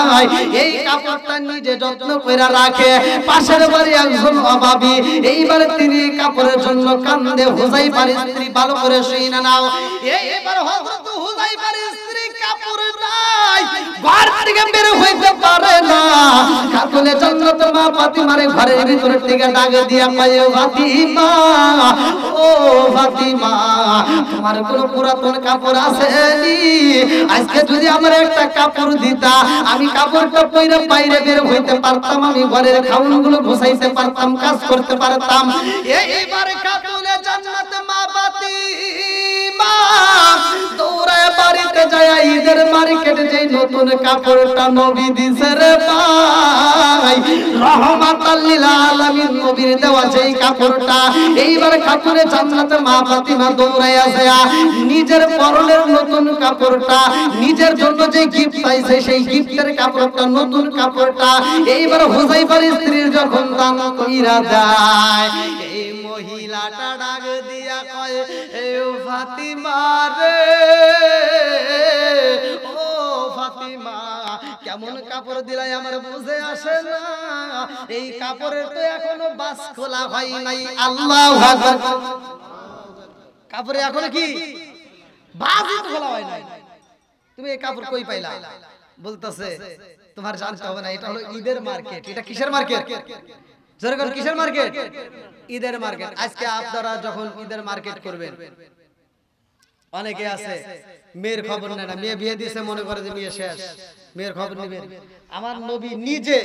ভাই এই কাপড়টা নিজে যত্ন করে রাখে। পাশের বাড়ি একজন অভাবী, এইবার তিনি কাপড়ের জন্য কান্দে। হুযাইফার স্ত্রী ভালো করে শুনে নাও, এইবার হযরত হুযাইফার স্ত্রী কাপড় নাই, ঘর থেকে বের হইতে পারে না। খাতুনে জান্নাত মা ফাতিমার ঘরের ভিতর থেকে ডাক দিয়া কয়, ফাতিমা ও ফাতিমা তোমার কোনো পুরাতন কাপড় আছে নি? আজকে যদি আমার একটা কাপড় দিতা, আমি কাপড়টা পরে বাইরে বের হইতে পারতাম, আমি ঘরের খাউনগুলো গুছাইতে পারতাম, কাজ করতে পারতাম। এইবার খাতুনে জান্নাত মা ফাতিমা দৌড়ায় বাড়িতে যায়। ঈদের মার্কেটে যে নতুন কাপড়টা নবী দিছে রে ভাই, রহমাতাল লিল আলামিন নবীর দেওয়া সেই কাপড়টা এইবার খাতুনে জান্নাত মা ফাতিমা দৌড়াইয়া যায়। নিজের পরনের নতুন কাপড়টা, নিজের জন্য যে গিফট পাইছে সেই গিফটের কাপড়টা, নতুন কাপড়টা এইবার হুযাইফার স্ত্রীর যখন দান কইরা দেয়, এই মহিলাটা ডাক দিয়া কয়, এ ফাতিমা রে ও ফাতিমা কেমন কাপড় দিলাই আমার বুঝে আসে না, এই কাপড়ের তো এখনো বাস খোলা হয় নাই। আল্লাহু আকবার। কাপড়ে এখনো কি বাসই তো খোলা হয় নাই, তুমি এই কাপড় কই পাইলা? বলতেছে তোমার জানতে হবে না, এটা হলো ঈদের মার্কেট। এটা কিসের মার্কেট? যেরকম কিসের মার্কেট? ঈদের মার্কেট। আজকে আপনারা যখন ঈদের মার্কেট করবেন, অনেকে আছে মেয়ের খবর নেয় না, মেয়ে বিয়ে দিয়েছে মনে করে যে মেয়ে শেষ, মেয়ের খবর নেবেন। আমার নবী নিজে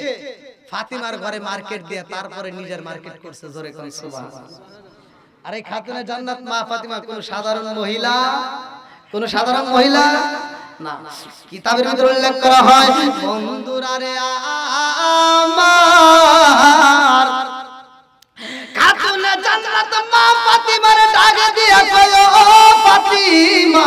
ফাতিমার ঘরে মার্কেট দিয়ে তারপরে নিজের মার্কেট করছে। জোরে কোন সুবহানাল্লাহ। আর এই খাতুনে জান্নাত মা ফাতিমা কোন সাধারণ মহিলা, কোন সাধারণ মহিলা না। কিতাবের ভিতরে উল্লেখ করা হয়, বন্ধুরা রে আমার খাতুনে জান্নাত মা ফাতিমার ডাক দিয়া কয়, ও ফাতিমা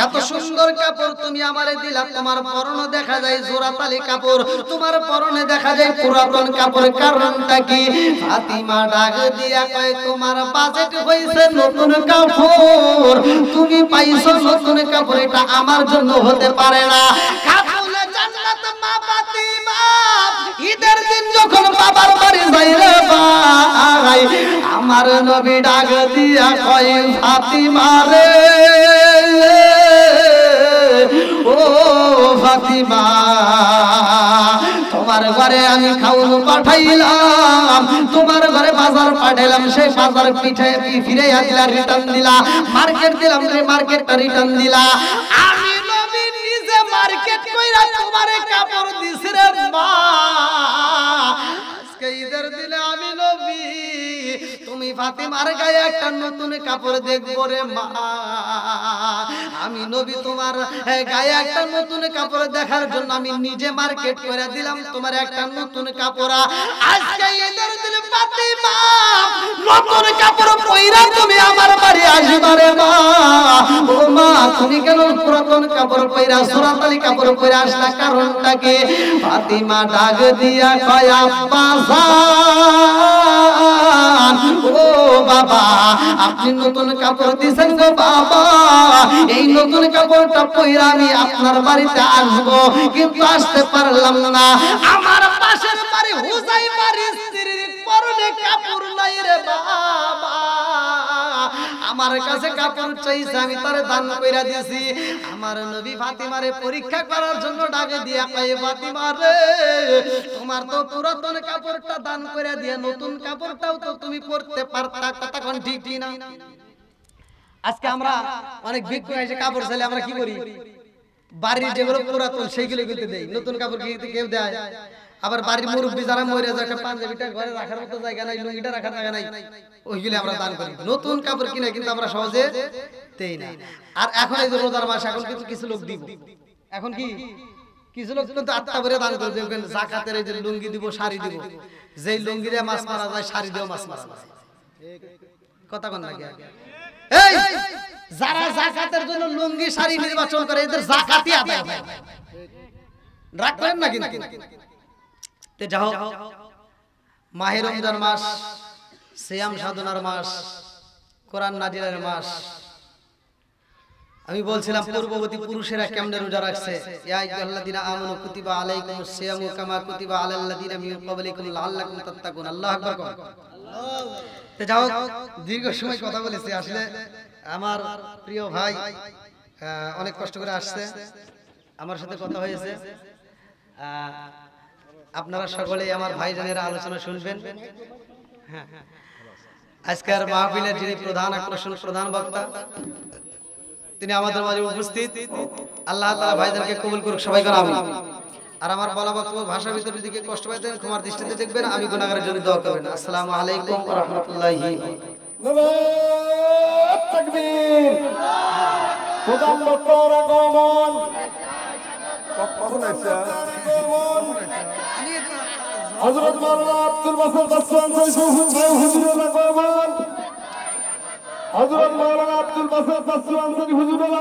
এত সুন্দর কাপড় তুমি আমারে দিলা, তোমার পরনে দেখা যায় জোড়াতালি কাপড়, তোমার পরনে দেখা যায় পুরাতন কাপড়, কারণটা কি? ফাতিমা ডাক দিয়া কয়, তোমার বাজেট হইছে নতুন কাপড়, তুমি পাইছো নতুন কাপড়, এটা আমার জন্য হতে পারে না। খাতুনে জান্নাত মা ফাতিমা ঈদের দিন যখন বাবার বাড়ি যাই রে ভাই, আমার নবী ডাক দিয়া কয়, ফাতিমা রে ও ফাতিমা তোমার ঘরে আমি খাওয়ানো পাঠাইলাম, তোমার ঘরে বাজার পাঠাইলাম, সেই বাজার পিঠে ফিরে আসলা, রিটার্ন দিলা, মার্কেট দিলাম রে মার্কেটটা রিটার্ন দিলা। আমি নবী নিজে মার্কেট কইরা তোমারে কাপড় দিছি রে মা। আজকে ঈদের দিনে আমি নবী তুমি ফাতিমার গায়ে একটা নতুন কাপড় দেখবো রে মা। আমি নবী তোমার গায়ে একটা নতুন কাপড় দেখার জন্য আমি নিজে মার্কেট করে দিলাম তোমার একটা নতুন কাপড়। আজকে ঈদের দিনে ফাতিমা নতুন কাপড় পইরা তুমি আমার বাড়ি আসবা রে মা। ও মা তুমি কেন পুরাতন কাপড় পইরা সুরাতালি কাপড় পইরা আসলা, কারণটা কি? ফাতিমা ডাক দিয়া কয়, আব্বা জান ও বাবা আপনি নতুন কাপড় দিছেন গো বাবা, এই নতুন কাপড়টা পইরা আমি আপনার বাড়িতে আসবো, কিন্তু আসতে পারলাম না। আমার পাশের বাড়ি হুযাইফার স্ত্রীর পরনে কাপড় নাই রে বাবা, আমার কাছে কাপড় চাইছে, আমি তারে দান কইরা দিছি। আমার নবী ফাতিমারে পরীক্ষা করার জন্য ডাকে দিয়া কয়, ফাতিমা রে তোমার তো পুরাতন কাপড়টা দান কইরা দিয়া নতুন কাপড়টাও তো তুমি পরতে পারতা, কথা কোন ঠিক না? আজকে আমরা অনেক ভিক্ষু এসে কাপড় চাইলে আমরা কি করি? বাড়ির যেগুলো পুরাতন সেইগুলো কিন্তু দেই, নতুন কাপড় কিন্তু কেউ দেয়। আবার বাড়ির মুরব্বী যারা মরে যায়, পাঞ্জাবিটা ঘরে রাখার মতো জায়গা নাই, লুঙ্গিটা রাখার জায়গা নাই, ওইগুলো আমরা দান করি। নতুন কাপড় কিনে কিন্তু আমরা সহজে দেই না। আর এখন এই যে রোজার মাস, এখন কিন্তু কিছু লোক দিব, এখন কি কিছু লোক কিন্তু আত্মা ভরে দান করে দেবেন। যাকাতের এই যে লুঙ্গি দিব, শাড়ি দিব, যেই লুঙ্গি দিয়ে মাছ মারা যায় শাড়ি দিয়েও মাছ মারা যায়। কথা বল না কি? এই যারা যাকাতের জন্য লুঙ্গি শাড়ি নির্বাচন করে এদের যাকাতই আদায় হয়, রাগ করেন না কিন্তু। তে যাও, মাহে রমজান মাস, সিয়াম সাধনার মাস, কোরআন নাজিলের মাস। আমি বলছিলাম পূর্ববর্তী পুরুষেরা কেমনে রোজা রাখছে। ইয়া আইয়ুহাল্লাযীনা আমানু কুতিবা আলাইকুমুস সিয়ামু কামা কুতিবা আলাল লাযীনা মিন ক্বাবলিকুম লাআল্লাকুম তাত্তাকুন। আল্লাহু আকবার কর। তে যাও, দীর্ঘ সময় কথা বলেছি। আসলে আমার প্রিয় ভাই অনেক কষ্ট করে আসছে, আমার সাথে কথা হয়েছে। আপনারা সকলেই আমার ভাইজানেরা আলোচনা শুনবেন। হ্যাঁ, আজকের মাহফিলের যিনি প্রধান আকর্ষণ, প্রধান বক্তা, তিনি আমাদের মাঝে উপস্থিত। আল্লাহ তাআলা ভাইজানকে কবুল করুক, সবাই বলেন আমিন। আর আমার বলা বক্তব্য ভাষা ভিতরের দিকে কষ্ট পাইতেন ক্ষমার দৃষ্টিতে দেখবেন, আমি গুনাহগারের জন্য দোয়া করবেন। আসসালামু আলাইকুম ওয়া রাহমাতুল্লাহি। নারায়ে তাকবীর। প্রধান বক্তার আগমন। কখন আসছে? হযরত মাওলানা আব্দুল বাসেত বাসওয়ান সাহেব হুজুরের আগমন। হযরত মাওলানা আব্দুল বাসেত বাসওয়ান সাহেব হুজুরের